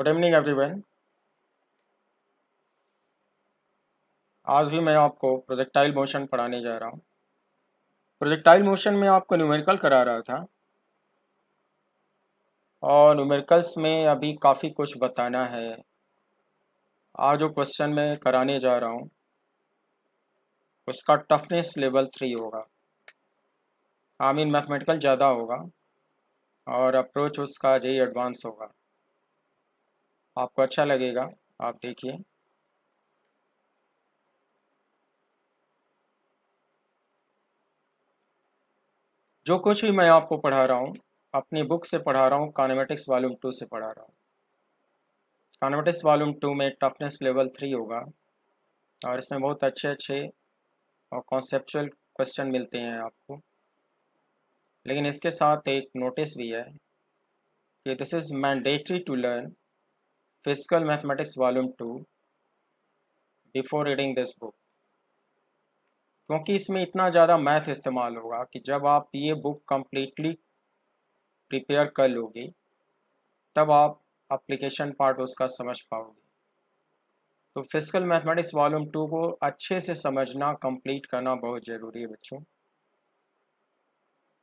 Good evening everyone. आज भी मैं आपको प्रोजेक्टाइल मोशन पढ़ाने जा रहा हूँ। प्रोजेक्टाइल मोशन में आपको न्यूमेरिकल करा रहा था और न्यूमेरिकल्स में अभी काफ़ी कुछ बताना है। आज जो क्वेश्चन मैं कराने जा रहा हूँ उसका टफनेस लेवल 3 होगा। आई मीन मैथमेटिकल ज़्यादा होगा और अप्रोच उसका जेई एडवांस होगा। आपको अच्छा लगेगा, आप देखिए। जो कुछ भी मैं आपको पढ़ा रहा हूँ अपनी बुक से पढ़ा रहा हूँ, काइनेमेटिक्स वॉल्यूम 2 से पढ़ा रहा हूँ। काइनेमेटिक्स वॉल्यूम 2 में टफनेस लेवल 3 होगा और इसमें बहुत अच्छे अच्छे और कॉन्सेप्चुअल क्वेश्चन मिलते हैं आपको। लेकिन इसके साथ एक नोटिस भी है कि this is mandatory to learn physical mathematics volume 2 before reading this book, क्योंकि इसमें इतना ज़्यादा मैथ इस्तेमाल होगा कि जब आप ये बुक कंप्लीटली प्रिपेयर कर लोगे तब आप एप्लीकेशन पार्ट उसका समझ पाओगे। तो फिजिकल मैथमेटिक्स वॉल्यूम 2 को अच्छे से समझना, कंप्लीट करना बहुत ज़रूरी है बच्चों।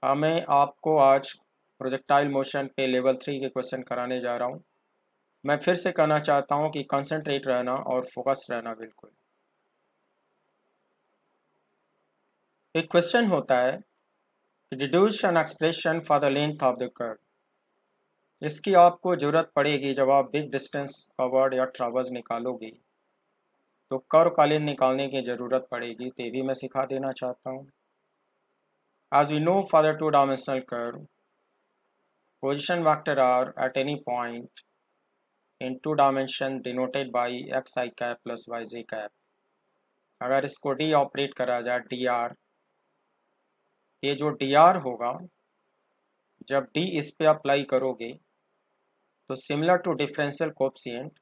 मैं आपको आज प्रोजेक्टाइल मोशन पे लेवल 3 के क्वेश्चन कराने जा रहा हूँ। मैं फिर से कहना चाहता हूँ कि कंसंट्रेट रहना और फोकस रहना बिल्कुल। एक क्वेश्चन होता है कि deduce an expression for the length of the curve. इसकी आपको ज़रूरत पड़ेगी जब आप बिग डिस्टेंस कवर्ड या ट्रावर्स निकालोगे, तो कर्व का लेंथ निकालने की ज़रूरत पड़ेगी। तो ये भी मैं सिखा देना चाहता हूँ। As we know for the 2 dimensional curve, position vector R at any point in 2 dimension denoted by X I cap plus Y J cap. अगर इसको डी ऑपरेट करा जाए डी आर, ये जो डी आर होगा जब डी इस पे अप्लाई करोगे तो सिमिलर टू डिफरेंशियल कोएफिशिएंट,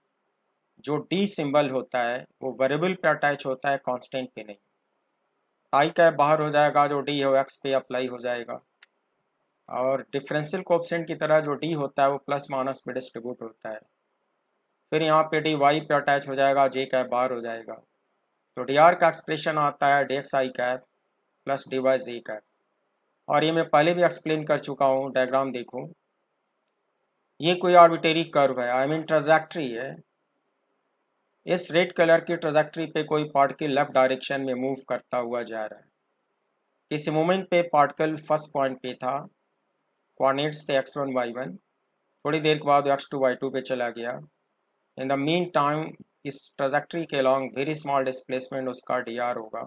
जो डी सिंबल होता है वो वेरिएबल पे अटैच होता है, कांस्टेंट पे नहीं। आई कैप बाहर हो जाएगा, जो डी है वो एक्स पे अप्लाई हो जाएगा। और डिफरेंशियल कोएफिशिएंट की तरह जो डी होता है वो प्लस माइनस पे डिस्ट्रीब्यूट होता है। फिर यहाँ पे डी वाई पे अटैच हो जाएगा, जे कैप बाहर हो जाएगा। तो डी आर का एक्सप्रेशन आता है D x I cap plus D Y J cap. और ये मैं पहले भी एक्सप्लेन कर चुका हूँ। डायग्राम देखो, ये कोई आर्बिट्रेरी कर्व है, आई मीन ट्रांजैक्टरी है। इस रेड कलर की ट्रांजैक्टरी पे कोई पार्टिकल लेफ्ट डायरेक्शन में मूव करता हुआ जा रहा है। किसी मोमेंट पे पार्टिकल फर्स्ट पॉइंट पे था, कोऑर्डिनेट्स थे x1 y1। थोड़ी देर के बाद x2 y2 पे चला गया। इन द मीन टाइम इस ट्रांजैक्टरी के अलॉन्ग वेरी स्मॉल डिस्प्लेसमेंट उसका डी आर होगा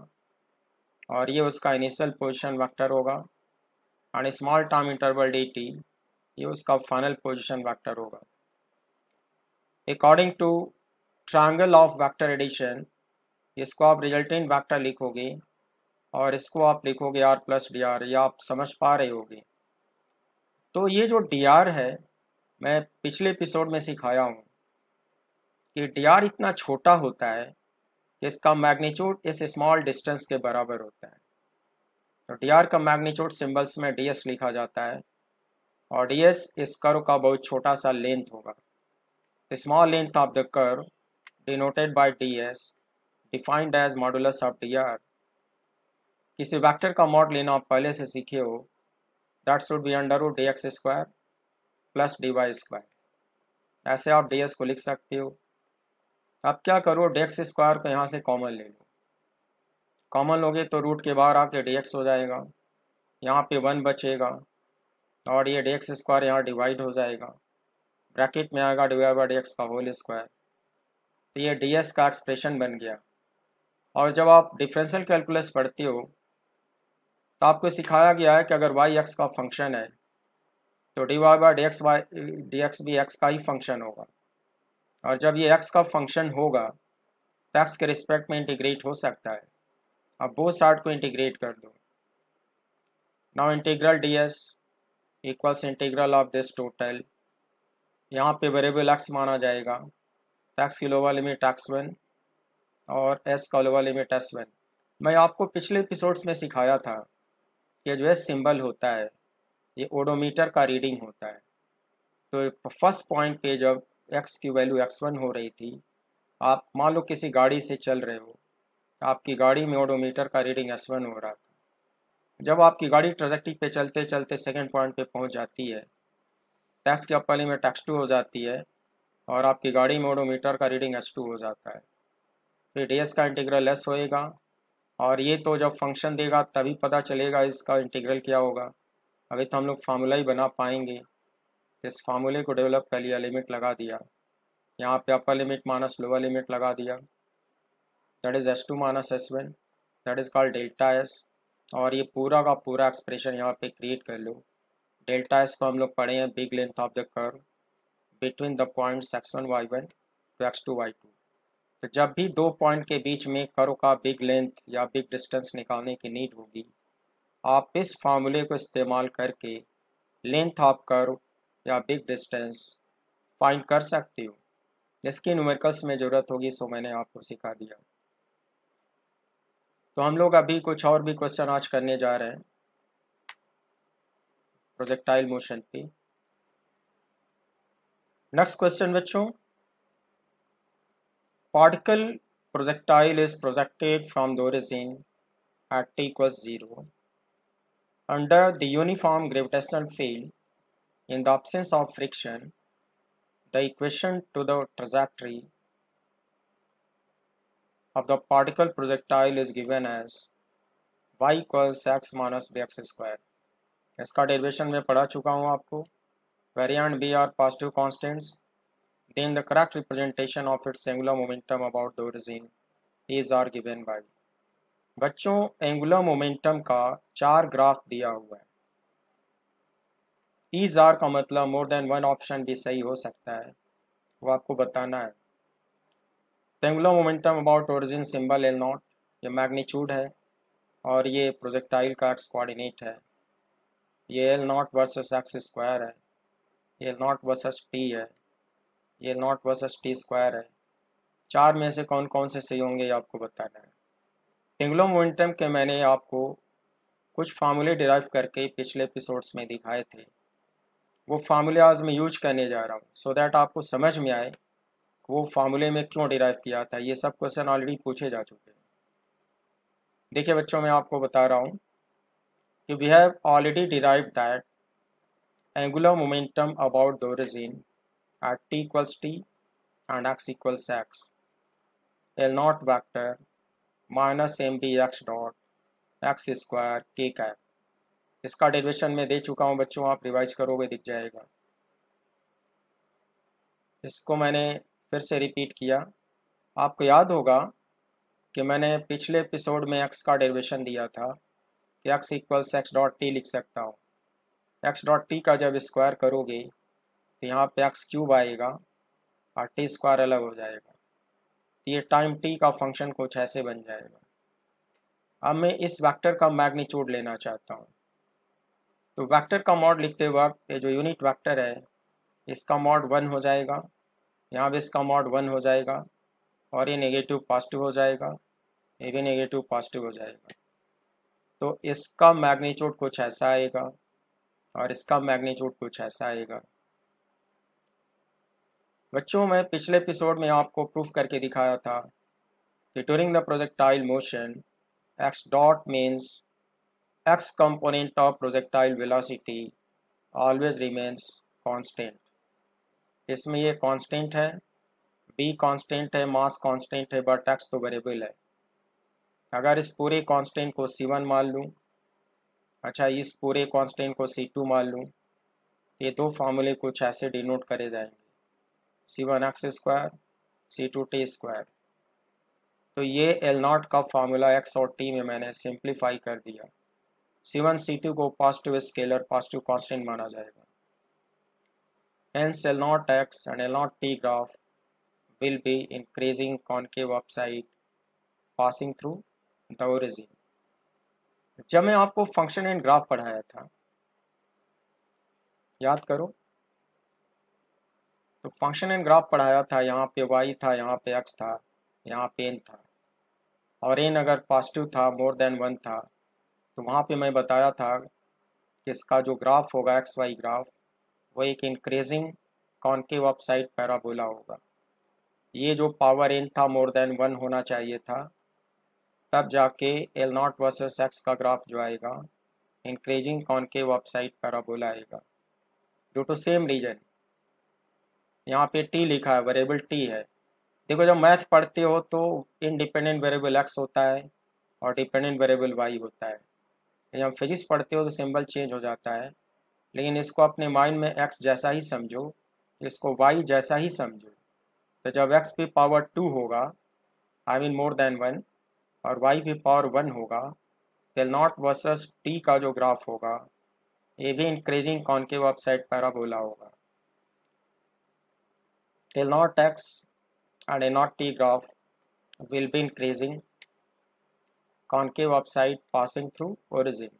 और ये उसका इनिशियल पोजिशन वेक्टर होगा। And small time interval D T, ये उसका फाइनल पोजिशन वेक्टर होगा। According to triangle of vector addition, इसको आप रिजल्टेंट वेक्टर लिखोगे और इसको आप लिखोगे आर प्लस डी आर। ये आप समझ पा रहे होगे। तो ये जो डी आर है, मैं पिछले एपिसोड में सिखाया हूँ कि डी आर इतना छोटा होता है कि इसका मैग्नीट्यूड इस स्मॉल डिस्टेंस के बराबर होता है। तो डी आर का मैग्नीट्यूड सिंबल्स में डी एस लिखा जाता है और डी एस इस कर्व का बहुत छोटा सा लेंथ होगा। Small length of the curve denoted by D S defined as modulus of D R. किसी वेक्टर का मॉड लेना आप पहले से सीखे हो, that should be under root D X square plus D Y square. ऐसे आप डी एस को लिख सकते हो। अब क्या करो, डी एक्स स्क्वायर को यहाँ से कॉमन ले लो। कॉमन लोगे तो रूट के बाहर आके डी एक्स हो जाएगा, यहाँ पे 1 बचेगा और ये डी एक्स स्क्वायर यहाँ डिवाइड हो जाएगा, ब्रैकेट में आएगा डिवाइड बाई डी एक्स का होल स्क्वायर। तो ये डी एस का एक्सप्रेशन बन गया। और जब आप डिफरेंशियल कैलकुलस पढ़ते हो तो आपको सिखाया गया है कि अगर वाई एक्स का फंक्शन है तो D Y by D X भी एक्स का ही फंक्शन होगा। और जब ये एक्स का फंक्शन होगा तो एक्स के रिस्पेक्ट में इंटीग्रेट हो सकता है। अब बोथ साइड को इंटीग्रेट कर दो। Now integral D S equals integral of this total. यहाँ पे वेरिएबल एक्स माना जाएगा, तो एक्स की लोअर लिमिट x1 और एस का लोअर लिमिट s1। मैं आपको पिछले एपिसोड्स में सिखाया था कि जो एस सिंबल होता है ये ओडोमीटर का रीडिंग होता है। तो फर्स्ट पॉइंट पे जब एक्स की वैल्यू x1 हो रही थी, आप मान लो किसी गाड़ी से चल रहे हो, आपकी गाड़ी में ओडोमीटर का रीडिंग s1 हो रहा था। जब आपकी गाड़ी ट्रेजेक्टरी पे चलते चलते सेकेंड पॉइंट पे पहुंच जाती है, एक्स की अपर लिमिट x2 हो जाती है और आपकी गाड़ी में ओडोमीटर का रीडिंग s2 हो जाता है। फिर ds का इंटीग्रल s होएगा, और ये तो जब फंक्शन देगा तभी पता चलेगा इसका इंटीग्रल क्या होगा। अभी तो हम लोग फार्मूला ही बना पाएंगे। इस फार्मूले को डेवलप कर लिया, लिमिट लगा दिया, यहाँ पे upper limit minus lower limit लगा दिया, that is s2 minus s1, that is called delta s। और ये पूरा का पूरा एक्सप्रेशन यहाँ पे क्रिएट कर लो। डेल्टा s को हम लोग पढ़े हैं big length of the curve between the points x1 y1 to x2 y2। तो जब भी दो पॉइंट के बीच में कर्व का बिग लेंथ या बिग डिस्टेंस निकालने की नीड होगी, आप इस फार्मूले को इस्तेमाल करके लेंथ ऑफ कर्व या बिग डिस्टेंस फाइंड कर सकते हो। जिसकी न्यूमेरिकल्स में ज़रूरत होगी सो मैंने आपको सिखा दिया। तो हम लोग अभी कुछ और भी क्वेश्चन आज करने जा रहे हैं प्रोजेक्टाइल मोशन पे। नेक्स्ट क्वेश्चन बच्चों, particle projectile is projected from the origin at t equals 0 under the uniform gravitational field. In the absence of friction, the equation to the trajectory of the particle projectile is given as y equals x minus bx square. इसका derivation में पढ़ा चुका हूँ आपको। Variant b are positive constants, then the correct representation of its angular momentum about the origin is are given by। बच्चों angular momentum का 4 graph दिया हुआ है। ई जार का मतलब मोर देन वन ऑप्शन भी सही हो सकता है, वो आपको बताना है। Angular momentum about origin symbol L not, ये मैग्नीट्यूड है और ये प्रोजेक्टाइल का एक्स कोऑर्डिनेट है। ये L naught versus X square है, ये नॉट वर्सेस टी है, ये नॉट वर्सेस टी स्क्वायर है। 4 में से कौन कौन से सही होंगे ये आपको बताना है। एंगुलर मोमेंटम के मैंने आपको कुछ फार्मूले डिराइव करके पिछले एपिसोड्स में दिखाए थे, वो फार्मूले आज मैं यूज करने जा रहा हूँ सो दैट आपको समझ में आए वो फार्मूले में क्यों डिराइव किया था। ये सब क्वेश्चन ऑलरेडी पूछे जा चुके हैं। देखिए बच्चों, मैं आपको बता रहा हूँ कि we have already derive that angular momentum about the origin at t equals t and x equals x, L not vector minus M B X dot X square के कैप। इसका डेरिवेशन में दे चुका हूँ बच्चों, आप रिवाइज करोगे दिख जाएगा। इसको मैंने फिर से रिपीट किया। आपको याद होगा कि मैंने पिछले एपिसोड में x का डेरिवेशन दिया था कि x equals x dot T लिख सकता हूँ। एक्स डॉट टी का जब स्क्वायर करोगे तो यहाँ पे एक्स क्यूब आएगा और टी स्क्वायर अलग हो जाएगा, तो ये टाइम टी का फंक्शन कुछ ऐसे बन जाएगा। अब मैं इस वेक्टर का मैग्नीट्यूड लेना चाहता हूँ, तो वेक्टर का मॉड लिखते वक्त ये जो यूनिट वेक्टर है इसका मॉड 1 हो जाएगा, यहाँ भी इसका मॉड 1 हो जाएगा और ये नेगेटिव पॉजिटिव हो जाएगा, ये भी नेगेटिव पॉजिटिव हो जाएगा। तो इसका मैग्नीट्यूड कुछ ऐसा आएगा और इसका मैग्नीट्यूड कुछ ऐसा आएगा। बच्चों, मैं पिछले एपिसोड में आपको प्रूफ करके दिखाया था कि during the projectile motion x dot means x component of projectile velocity always remains constant. इसमें ये कांस्टेंट है, बी कांस्टेंट है, मास कांस्टेंट है, बट एक्स तो वेरिएबल है। अगर इस पूरे कांस्टेंट को C1 मान लूँ, अच्छा इस पूरे कांस्टेंट को C2 मान लूँ, ये दो फार्मूले कुछ ऐसे डिनोट करे जाएंगे, C1 x square, C2 T square. तो ये एल नॉट का फार्मूला एक्स और टी में मैंने सिंप्लीफाई कर दिया। C1 C2 को पॉजिटिव स्केलर पॉजिटिव कांस्टेंट माना जाएगा। Hence L naught x and L naught t graph will be increasing concave upside passing through the origin। जब मैं आपको फंक्शन एंड ग्राफ पढ़ाया था, याद करो, तो फंक्शन एंड ग्राफ पढ़ाया था, यहाँ पे y था, यहाँ पे x था, यहाँ पे n था, और n अगर पॉजिटिव था, मोर देन 1 था, तो वहाँ पे मैं बताया था कि इसका जो ग्राफ होगा एक्स वाई ग्राफ वो एक increasing concave of side parabola होगा। ये जो पावर n था मोर देन 1 होना चाहिए था, तब जाके एल नॉट वर्सेस एक्स का ग्राफ जो आएगा increasing concave of side parabola आएगा। ड्यू टू सेम रीजन यहाँ पे टी लिखा है, वेरिएबल टी है। देखो जब मैथ पढ़ते हो तो इनडिपेंडेंट वेरिएबल एक्स होता है और डिपेंडेंट वेरिएबल वाई होता है। जब फिजिक्स पढ़ते हो तो सिंबल चेंज हो जाता है, लेकिन इसको अपने माइंड में एक्स जैसा ही समझो, इसको वाई जैसा ही समझो। तो जब एक्स पे पावर 2 होगा, आई मीन मोर देन 1, और वाई पे पावर 1 होगा, तो नॉट वर्सेस टी का जो ग्राफ होगा ये भी increasing concave of side parabola होगा। Till not x and a not t graph will be increasing concave upside passing through origin।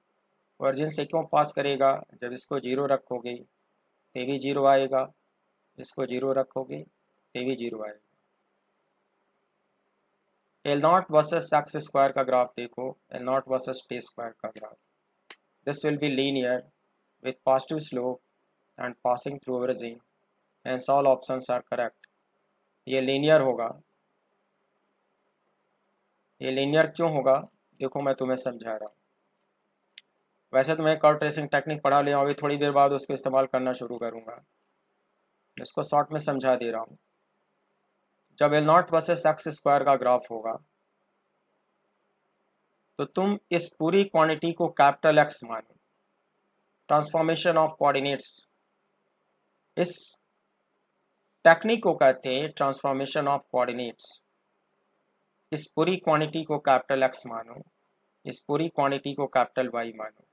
origin से क्यों पास करेगा? जब इसको जीरो रखोगे तो भी जीरो आएगा, इसको जीरो रखोगे तो भी जीरो आएगा। L naught versus X square का ग्राफ देखो, L naught versus T square का graph. This will be linear with positive slope and passing through origin, hence all options are correct। ये लीनियर होगा। ये लीनियर क्यों होगा देखो मैं तुम्हें समझा रहा हूँ। वैसे तो मैं कर्व ट्रेसिंग टेक्निक पढ़ा लिया हूँ, अभी थोड़ी देर बाद उसको इस्तेमाल करना शुरू करूँगा, इसको शॉर्ट में समझा दे रहा हूँ। जब L naught versus X square का ग्राफ होगा तो तुम इस पूरी क्वांटिटी को कैपिटल एक्स मानो। ट्रांसफॉर्मेशन ऑफ कोऑर्डिनेट्स, इस टेक्निक को कहते हैं ट्रांसफॉर्मेशन ऑफ कोऑर्डिनेट्स। इस पूरी क्वांटिटी को कैपिटल एक्स मानो, इस पूरी क्वांटिटी को कैपिटल वाई मानो।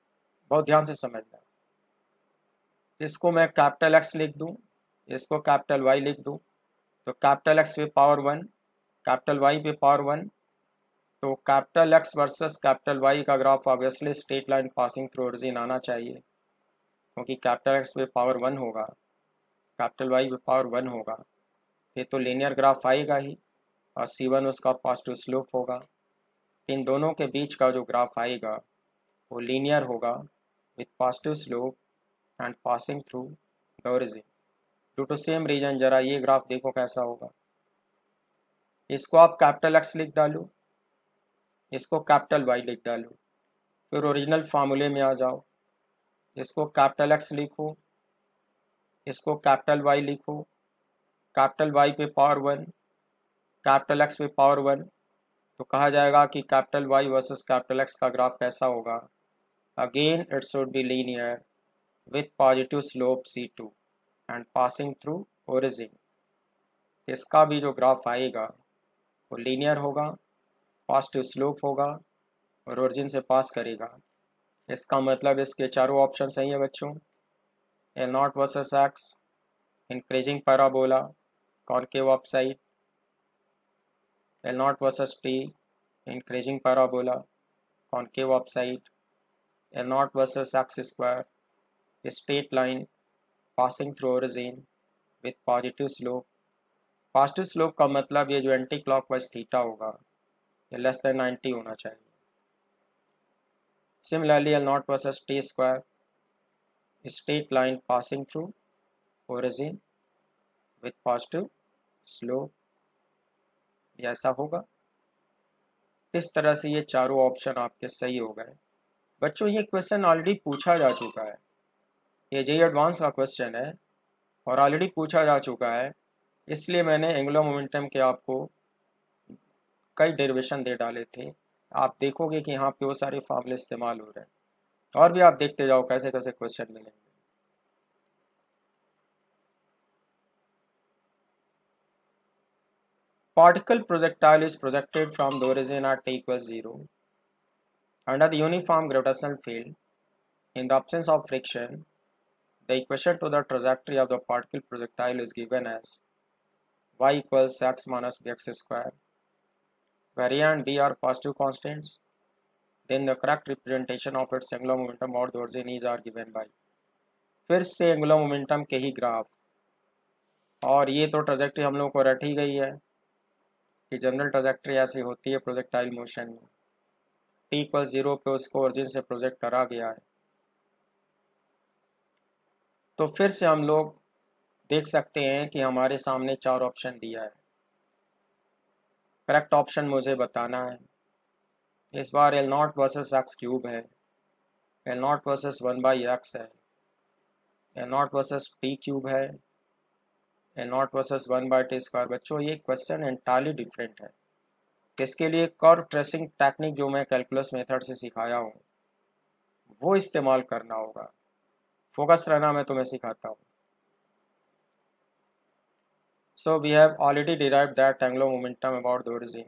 बहुत ध्यान से समझना। इसको मैं कैपिटल एक्स लिख दूं, इसको कैपिटल वाई लिख दूं, तो कैपिटल एक्स पे पावर 1, कैपिटल वाई पे पावर 1, तो capital X versus capital Y का graph obviously straight line passing through origin आना चाहिए, क्योंकि कैपिटल एक्स पे पावर 1 होगा, कैपिटल वाई पे पावर 1 होगा, ये तो लीनियर ग्राफ आएगा ही, और C1 उसका पॉजिटिव स्लोप होगा। इन दोनों के बीच का जो ग्राफ आएगा वो लीनियर होगा with positive slope and passing through the origin. Due to same reason जरा ये ग्राफ देखो कैसा होगा। इसको आप कैपिटल एक्स लिख डालो, इसको कैपिटल वाई लिख डालो, फिर ओरिजिनल फार्मूले में आ जाओ। इसको कैपिटल एक्स लिखो, इसको कैपिटल वाई लिखो, कैपिटल वाई पे पावर 1, कैपिटल एक्स पे पावर 1, तो कहा जाएगा कि capital Y versus capital X का ग्राफ कैसा होगा। Again it should be linear with positive slope C2 and passing through origin. इसका भी जो ग्राफ आएगा वो लीनियर होगा, पॉजिटिव स्लोप होगा और ओरिजिन से पास करेगा। इसका मतलब इसके चारों ऑप्शन सही है बच्चों। L naught versus x, increasing parabola, concave of side. L naught versus T, increasing parabola, concave of side. L naught versus X square, straight line passing through origin with positive slope. Positive slope का मतलब ये जो anti clockwise theta होगा ये less than 90 होना चाहिए। Similarly L naught versus T square, straight line passing through origin with positive slope, ऐसा होगा। इस तरह से ये चारों ऑप्शन आपके सही हो गए। बच्चों ये क्वेश्चन ऑलरेडी पूछा जा चुका है, ये जेईई एडवांस का क्वेश्चन है और ऑलरेडी पूछा जा चुका है, इसलिए मैंने एंगुलर मोमेंटम के आपको कई डेरिवेशन दे डाले थे। आप देखोगे कि यहाँ पे वो सारे फॉर्मूले इस्तेमाल हो रहे हैं, और भी आप देखते जाओ कैसे कैसे क्वेश्चन मिलेंगे। Particle projectile is projected from the origin at t equals 0 under the uniform gravitational field. In the absence of friction, the equation to the trajectory of the particle projectile is given as y equals x minus bx square, where a and b are positive constants. Then the correct representation of its angular momentum or the origin is are given by। फिर से angular momentum के ही graph, और ये तो trajectory हम लोग को रट ही गई है कि जनरल ट्रजेक्ट्री ऐसी होती है प्रोजेक्टाइल मोशन में। t इक्वल 0 पे उसको ओरिजिन से प्रोजेक्ट करा गया है। तो फिर से हम लोग देख सकते हैं कि हमारे सामने 4 ऑप्शन दिया है। करेक्ट ऑप्शन मुझे बताना है। इस बार L naught versus X cube है, एल नॉट वर्सेस 1/x है, L naught versus T cube है, एल नॉट वर्सेस 1/t²। बच्चों ये क्वेश्चन एंटायरली डिफरेंट है। इसके लिए कर्व ट्रेसिंग टेक्निक जो मैं कैलकुलस मेथड से सिखाया हूँ वो इस्तेमाल करना होगा। फोकस रहना मैं तुम्हें सिखाता हूँ। So we have already derived that angular momentum about the origin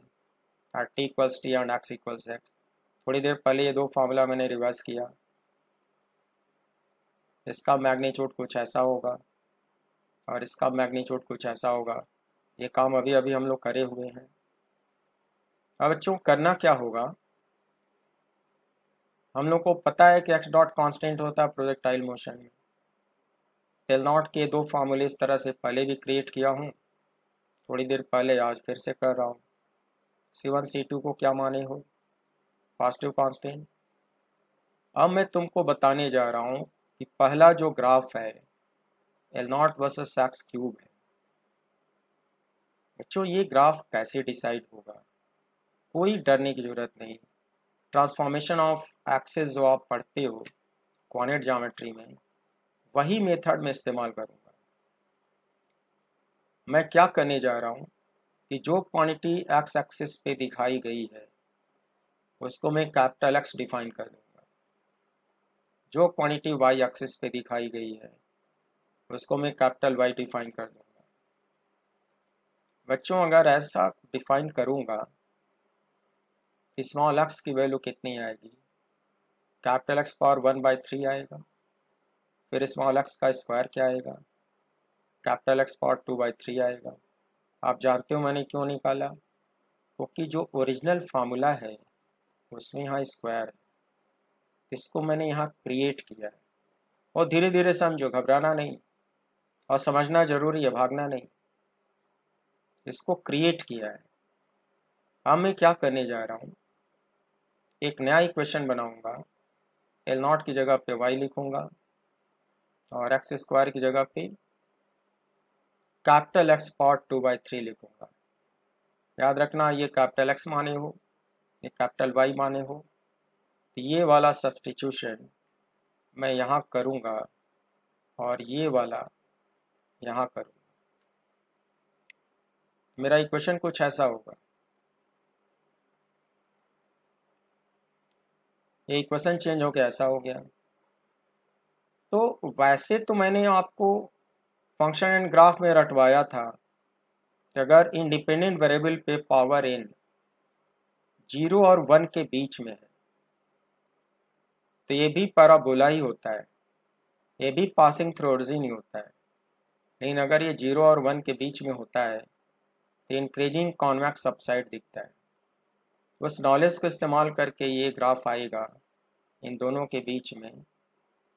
at t equals t and x equals x। थोड़ी देर पहले ये दो फार्मूला मैंने रिवर्स किया। इसका मैग्नीट्यूड कुछ ऐसा होगा और इसका मैग्नीट्यूड कुछ ऐसा होगा। ये काम अभी अभी हम लोग करे हुए हैं। अब बच्चों करना क्या होगा, हम लोग को पता है कि x डॉट कांस्टेंट होता है प्रोजेक्टाइल मोशन में। टेल नॉट के दो फार्मूले इस तरह से पहले भी क्रिएट किया हूँ थोड़ी देर पहले, आज फिर से कर रहा हूँ। C1 C2 को क्या माने हो, पॉजिटिव कांस्टेंट। अब मैं तुमको बताने जा रहा हूँ कि पहला जो ग्राफ है L naught versus X cube है। बच्चों ये ग्राफ कैसे डिसाइड होगा, कोई डरने की जरूरत नहीं। ट्रांसफॉर्मेशन ऑफ एक्सेस जो आप पढ़ते हो कोऑर्डिनेट ज्योमेट्री में, वही मेथड में इस्तेमाल करूँगा। मैं क्या करने जा रहा हूँ कि जो क्वांटिटी एक्स एक्सिस पे दिखाई गई है उसको मैं कैपिटल एक्स डिफाइन कर दूंगा। जो क्वांटिटी वाई एक्सिस पे दिखाई गई है उसको मैं कैपिटल वाई डिफाइन कर दूंगा। बच्चों अगर ऐसा डिफाइन करूंगा कि स्मॉल एक्स की वैल्यू कितनी आएगी, कैपिटल एक्स पावर 1/3 आएगा। फिर स्मॉल एक्स का स्क्वायर क्या आएगा, कैपिटल एक्स पावर 2/3 आएगा। आप जानते हो मैंने क्यों निकाला, क्योंकि जो ओरिजिनल फार्मूला है उसमें यहाँ स्क्वायर है, इसको मैंने यहाँ क्रिएट किया है। और धीरे धीरे समझो, घबराना नहीं और समझना जरूरी है, भागना नहीं। इसको क्रिएट किया है। अब मैं क्या करने जा रहा हूँ, एक नया इक्वेशन बनाऊंगा। एल नॉट की जगह पे वाई लिखूंगा और एक्स स्क्वायर की जगह पे कैपिटल एक्स पावर 2/3 लिखूंगा। याद रखना ये कैपिटल एक्स माने हो, ये कैपिटल वाई माने हो। तो ये वाला सब्स्टिट्यूशन मैं यहाँ करूँगा और ये वाला यहाँ करूँगा। मेरा इक्वेशन कुछ ऐसा होगा। ये इक्वेशन चेंज होकर ऐसा हो गया। तो वैसे तो मैंने आपको फंक्शन एंड ग्राफ में रटवाया था कि अगर इंडिपेंडेंट वेरिएबल पे पावर n 0 और 1 के बीच में है तो ये भी पैराबोला ही होता है, ये भी पासिंग थ्रू ओरिजिन ही होता है। लेकिन अगर ये 0 और 1 के बीच में होता है तो इंक्रीजिंग कॉन्वेक्स अपसाइड दिखता है। उस नॉलेज को इस्तेमाल करके ये ग्राफ आएगा इन दोनों के बीच में,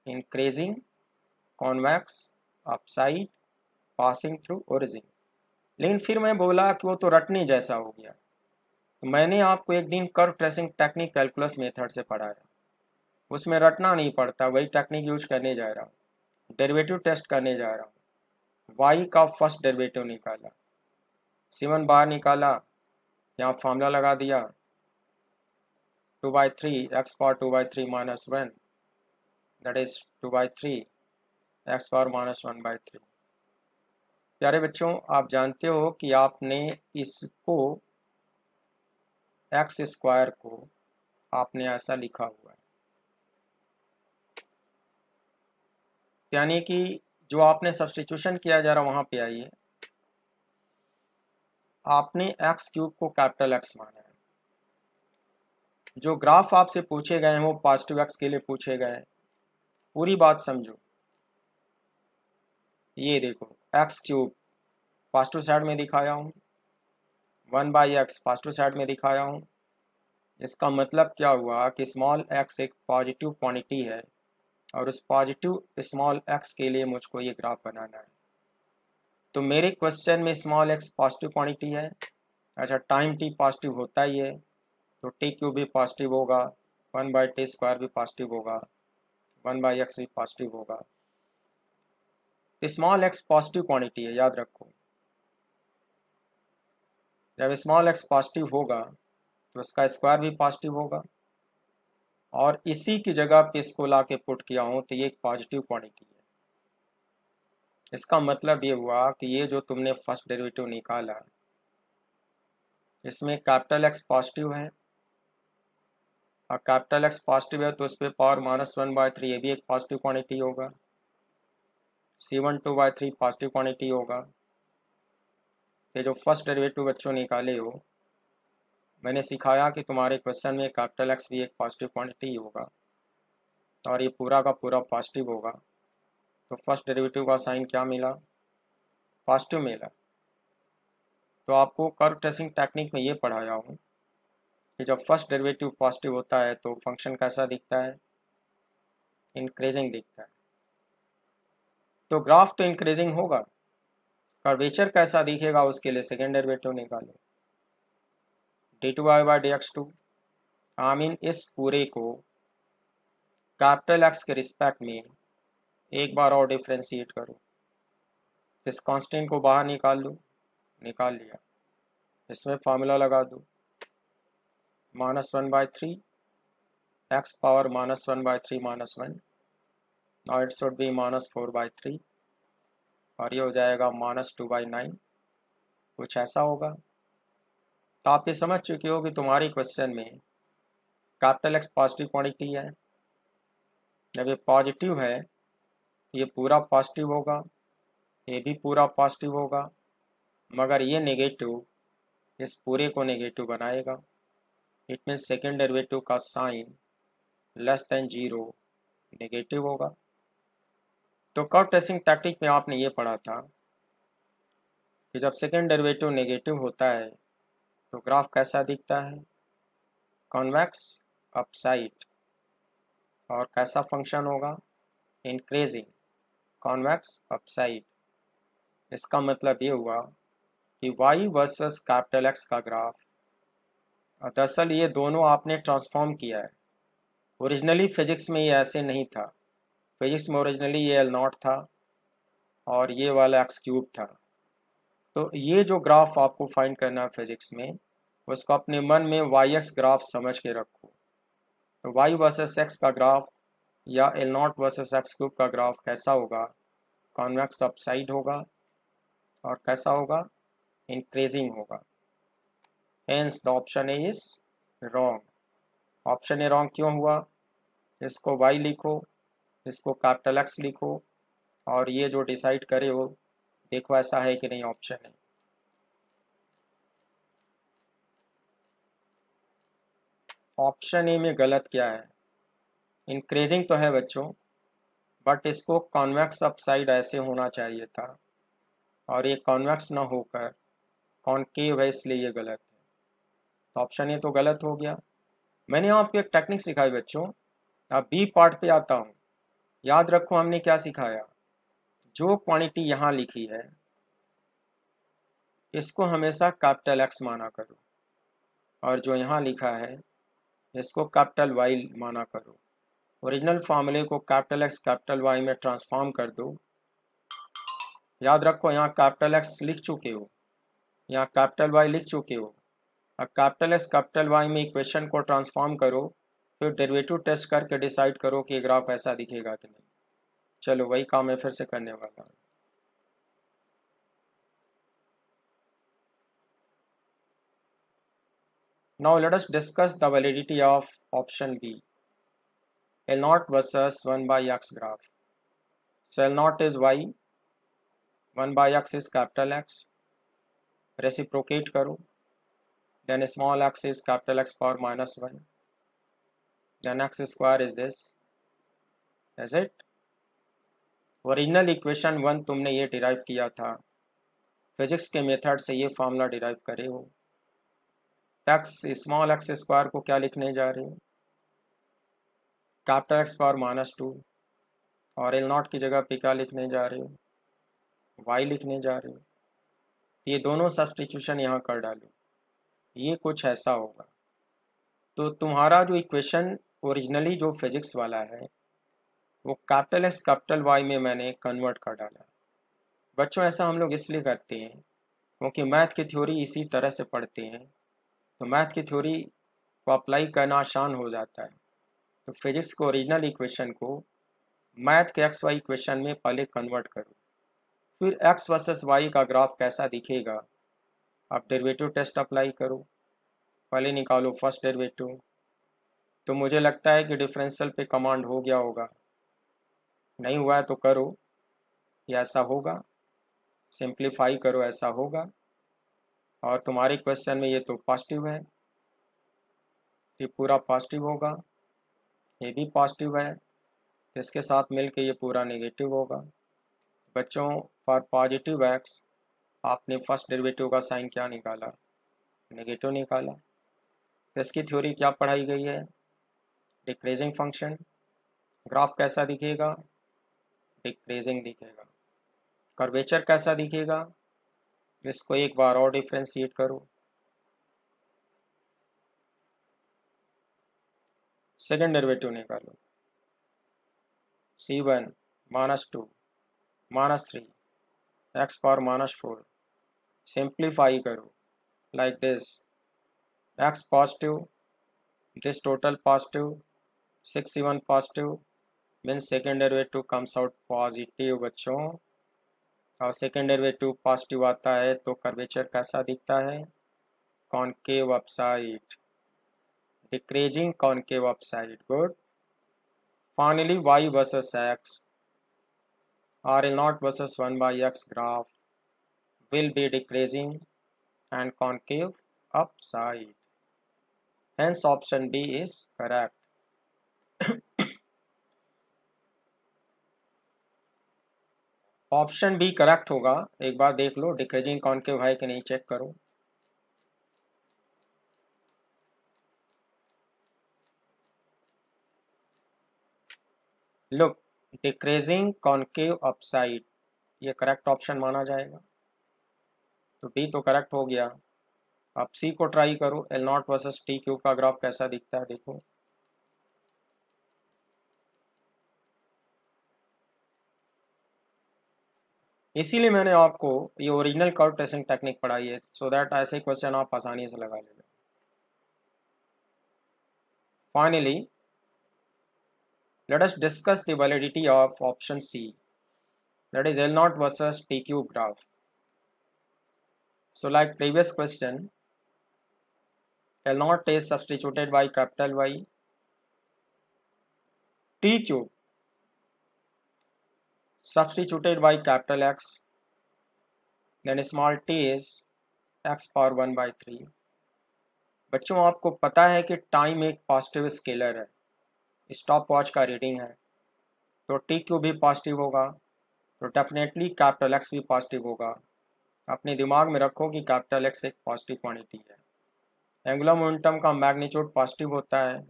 increasing convex upside passing through origin. लेकिन फिर मैं बोला कि वो तो रटने जैसा हो गया, तो मैंने आपको एक दिन curve tracing technique calculus method से पढ़ाया, उसमें रटना नहीं पड़ता, वही टेक्निक यूज करने जा रहा हूँ। डेरिवेटिव टेस्ट करने जा रहा हूँ। वाई का फर्स्ट डेरिवेटिव निकाला, C1 बाहर निकाला, यहाँ फार्मूला लगा दिया 2/3 x power 2/3 minus 1 that is 2/3 x power minus 1/3। प्यारे बच्चों आप जानते हो कि आपने इसको एक्स स्क्वायर को आपने ऐसा लिखा हुआ है, यानी कि जो आपने सब्स्टिट्यूशन किया जा रहा वहां पे आइए, आपने एक्स क्यूब को कैपिटल एक्स माना है। जो ग्राफ आपसे पूछे गए हैं वो पॉजिटिव एक्स के लिए पूछे गए हैं। पूरी बात समझो। ये देखो एक्स क्यूब पॉजिटिव साइड में दिखाया हूँ, 1/x पॉजिटिव साइड में दिखाया हूँ। इसका मतलब क्या हुआ कि स्मॉल एक्स एक पॉजिटिव क्वांटिटी है और उस पॉजिटिव स्मॉल एक्स के लिए मुझको ये ग्राफ बनाना है। तो मेरे क्वेश्चन में स्मॉल एक्स पॉजिटिव क्वांटिटी है। अच्छा टाइम टी पॉजिटिव होता ही है तो टी क्यूब भी पॉजिटिव होगा, 1/t² भी पॉजिटिव होगा, 1/x भी पॉजिटिव होगा। तो स्मॉल एक्स पॉजिटिव क्वांटिटी है, याद रखो। जब स्मॉल एक्स पॉजिटिव होगा तो उसका स्क्वायर भी पॉजिटिव होगा, और इसी की जगह पे इसको ला के पुट किया हूँ तो ये एक पॉजिटिव क्वांटिटी है। इसका मतलब ये हुआ कि ये जो तुमने फर्स्ट डेरिवेटिव निकाला, इसमें कैपिटल एक्स पॉजिटिव है, और कैपिटल एक्स पॉजिटिव है तो उस पर पावर -1/3 ये भी एक पॉजिटिव क्वांटिटी होगा। C12/3 पॉजिटिव क्वांटिटी होगा। ये जो फर्स्ट डेरिवेटिव बच्चों निकाले हो, मैंने सिखाया कि तुम्हारे क्वेश्चन में कैपिटल एक्स भी एक पॉजिटिव क्वांटिटी होगा और ये पूरा का पूरा पॉजिटिव होगा। तो फर्स्ट डेरिवेटिव का साइन क्या मिला? पॉजिटिव मिला। तो आपको कर्व ट्रेसिंग टेक्निक में ये पढ़ाया हूँ कि जब फर्स्ट डेरिवेटिव पॉजिटिव होता है तो फंक्शन कैसा दिखता है? इंक्रीजिंग दिखता है। तो ग्राफ तो इंक्रीजिंग होगा, कर्वेचर कैसा दिखेगा उसके लिए सेकेंड डेरिवेटिव निकालो, d2y/dx2। आई मीन इस पूरे को कैपिटल एक्स के रिस्पेक्ट में एक बार और डिफ्रेंशिएट करो। इस कांस्टेंट को बाहर निकाल लो, निकाल लिया। इसमें फार्मूला लगा दो, -1/3 x पावर -1/3 -1, और इट शुड बी -4/3, और ये हो जाएगा -2/9, कुछ ऐसा होगा। तो आप ये समझ चुके हो कि तुम्हारी क्वेश्चन में कैपिटल एक्स पॉजिटिव क्वांटिटी है। जब ये पॉजिटिव है ये पूरा पॉजिटिव होगा, ये भी पूरा पॉजिटिव होगा, मगर ये नेगेटिव इस पूरे को नेगेटिव बनाएगा। इट मीन्स सेकेंड डेरिवेटिव का साइन <0 नेगेटिव होगा। तो कर्व ट्रेसिंग टेक्निक में आपने ये पढ़ा था कि जब सेकेंड डेरिवेटिव नेगेटिव होता है तो ग्राफ कैसा दिखता है? Convex upside. और कैसा फंक्शन होगा? Increasing convex upside. इसका मतलब ये हुआ कि y वर्सेस कैपिटल एक्स का ग्राफ, दरअसल ये दोनों आपने ट्रांसफॉर्म किया है। ओरिजिनली फिजिक्स में ये ऐसे नहीं था। फिजिक्स में ओरिजिनली ये L0 था और ये वाला x³ था। तो ये जो ग्राफ आपको फाइंड करना है फिजिक्स में, उसको अपने मन में yx ग्राफ समझ के रखो। तो y वर्सेस x का ग्राफ या L0 वर्सेस x³ का ग्राफ कैसा होगा? कॉन्वेक्स अपसाइड होगा। और कैसा होगा? इंक्रीजिंग होगा। Hence the option A is wrong. Option A wrong क्यों हुआ? इसको y लिखो, इसको कैपिटल एक्स लिखो, और ये जो डिसाइड करे हो देखो ऐसा है कि नहीं ऑप्शन है। ऑप्शन ए में गलत क्या है? इंक्रीजिंग तो है बच्चों, बट इसको कॉन्वेक्स अपसाइड ऐसे होना चाहिए था, और ये कॉन्वेक्स ना होकर कॉनकेव है, इसलिए ये गलत है। तो ऑप्शन ए तो गलत हो गया। मैंने आपको एक टेक्निक सिखाई बच्चों। अब बी पार्ट पे आता हूँ। याद रखो हमने क्या सिखाया? जो क्वांटिटी यहाँ लिखी है इसको हमेशा कैपिटल एक्स माना करो, और जो यहाँ लिखा है इसको कैपिटल वाई माना करो। ओरिजिनल फार्मूले को कैपिटल एक्स कैपिटल वाई में ट्रांसफॉर्म कर दो। याद रखो यहाँ कैपिटल एक्स लिख चुके हो, यहाँ कैपिटल वाई लिख चुके हो। अब कैपिटल एक्स कैपिटल वाई में इक्वेशन को ट्रांसफॉर्म करो, फिर डेरिवेटिव टेस्ट करके डिसाइड करो कि ग्राफ ऐसा दिखेगा कि नहीं। चलो वही काम मैं फिर से करने वाला हूँ। Now let us discuss the validity of option B, L0 versus 1/x graph. So L0 is y, 1/x is capital X. Reciprocate करो, then small x is capital X power -1. Then x square is this. Is it? Original equation 1 तुमने ये derive किया था, physics के method से ये formula derive करे हो। एक्स स्मॉल एक्स स्क्वायर को क्या लिखने जा रहे हो? कैपिटल एक्स पावर -2, और L0 की जगह पे क्या लिखने जा रहे हो? y लिखने जा रहे हो। ये दोनों सब्स्टिट्यूशन यहाँ कर डालो, ये कुछ ऐसा होगा। तो तुम्हारा जो इक्वेशन ओरिजिनली जो फिजिक्स वाला है वो कैपिटल एक्स कैपिटल वाई में मैंने कन्वर्ट कर डाला। बच्चों ऐसा हम लोग इसलिए करते हैं क्योंकि मैथ की थ्योरी इसी तरह से पढ़ते हैं, तो मैथ की थ्योरी को अप्लाई करना आसान हो जाता है। तो फिजिक्स के ओरिजिनल इक्वेशन को मैथ के एक्स वाई इक्वेशन में पहले कन्वर्ट करो, फिर एक्स वर्सेस वाई का ग्राफ कैसा दिखेगा, आप डेरिवेटिव टेस्ट अप्लाई करो, पहले निकालो फर्स्ट डेरिवेटिव। तो मुझे लगता है कि डिफरेंशियल पे कमांड हो गया होगा, नहीं हुआ है तो करो, ये ऐसा होगा, सिंप्लीफाई करो ऐसा होगा, और तुम्हारे क्वेश्चन में ये तो पॉजिटिव है, ये पूरा पॉजिटिव होगा, ये भी पॉजिटिव है, तो इसके साथ मिलके ये पूरा नेगेटिव होगा। बच्चों फॉर पॉजिटिव एक्स आपने फर्स्ट डेरिवेटिव का साइन क्या निकाला, नेगेटिव निकाला। तो इसकी थ्योरी क्या पढ़ाई गई है, डिक्रीजिंग फंक्शन, ग्राफ कैसा दिखेगा, डिक्रीजिंग दिखेगा। कर्वेचर कैसा दिखेगा, इसको एक बार और डिफ्रेंशिएट करो। सेकेंड डेरिवेटिव निकालो, c1 -2 -3 x पावर -4, सिंप्लीफाई करो like this, x positive, this total positive, 6 7 positive, means second derivative comes out positive बच्चों, और सेकेंड डेरिवेटिव पॉजिटिव आता है तो कर्वेचर कैसा दिखता है, concave upside, decreasing concave upside, good. Finally y versus x, RL0 versus 1 by x graph will be decreasing and concave upside. Hence option B is correct. Option B correct होगा, एक बार देख लो decreasing concave है कि नहीं check करो। Look, decreasing concave upside, ये correct option माना जाएगा, तो बी तो करेक्ट हो गया। अब सी को ट्राई करो, L0 वर्सेस टी क्यूब का ग्राफ कैसा दिखता है देखो। इसीलिए मैंने आपको ये ओरिजिनल कर्व ट्रेसिंग टेक्निक पढ़ाई है, सो दैट ऐसे क्वेश्चन आप आसानी से लगा लेंगे। Finally let us discuss the validity of option C, that is L0 versus T cube graph. So like previous question, L0 is substituted by capital Y, T cube substituted by capital X, then small t is x power 1/3। बच्चों आपको पता है कि time एक positive scalar है, stop watch का reading है, तो टी क्यूब भी पॉजिटिव होगा, तो डेफिनेटली कैपिटल एक्स भी पॉजिटिव होगा। अपने दिमाग में रखो कि कैपिटल एक्स एक पॉजिटिव क्वांटिटी है। एंगुलर मोमेंटम का मैग्नीट्यूड पॉजिटिव होता है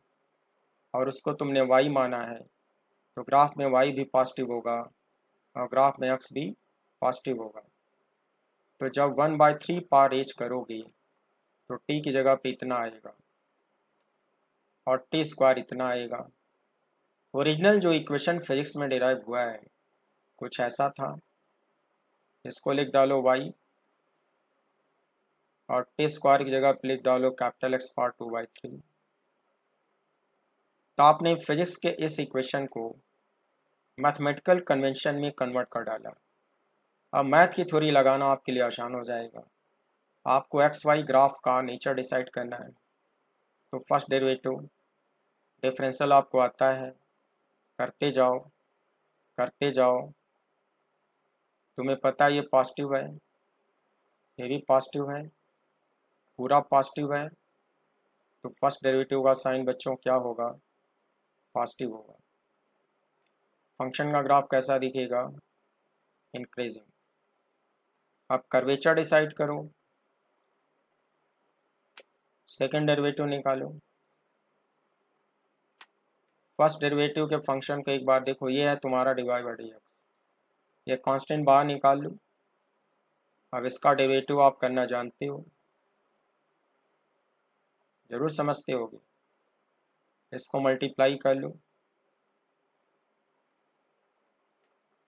और उसको तुमने y माना है, तो ग्राफ में y भी पॉजिटिव होगा और ग्राफ में x भी पॉजिटिव होगा। तो जब 1/3 पार एज करोगे तो t की जगह पे इतना आएगा और t स्क्वायर इतना आएगा। ओरिजिनल जो इक्वेशन फिजिक्स में डिराइव हुआ है कुछ ऐसा था, इसको लिख डालो y और t स्क्वायर की जगह पे लिख डालो कैपिटल X पावर 2/3। तो आपने फिजिक्स के इस इक्वेशन को मैथमेटिकल कन्वेंशन में कन्वर्ट कर डाला। अब मैथ की थ्योरी लगाना आपके लिए आसान हो जाएगा। आपको एक्स वाई ग्राफ का नेचर डिसाइड करना है, तो फर्स्ट डेरिवेटिव डिफरेंशियल आपको आता है, करते जाओ करते जाओ, तुम्हें पता है ये पॉजिटिव है, ये भी पॉजिटिव है, पूरा पॉजिटिव है, तो फर्स्ट डेरिवेटिव का साइन बच्चों क्या होगा, पॉजिटिव होगा। फंक्शन का ग्राफ कैसा दिखेगा, इंक्रीजिंग। अब कर्वेचर डिसाइड करो, सेकेंड डेरिवेटिव निकालो। फर्स्ट डेरिवेटिव के फंक्शन को एक बार देखो, ये है तुम्हारा डिवाई बाई डी एक्स, ये कांस्टेंट बाहर निकाल लो। अब इसका डेरिवेटिव आप करना जानते हो, जरूर समझते होगे, इसको मल्टीप्लाई कर लो,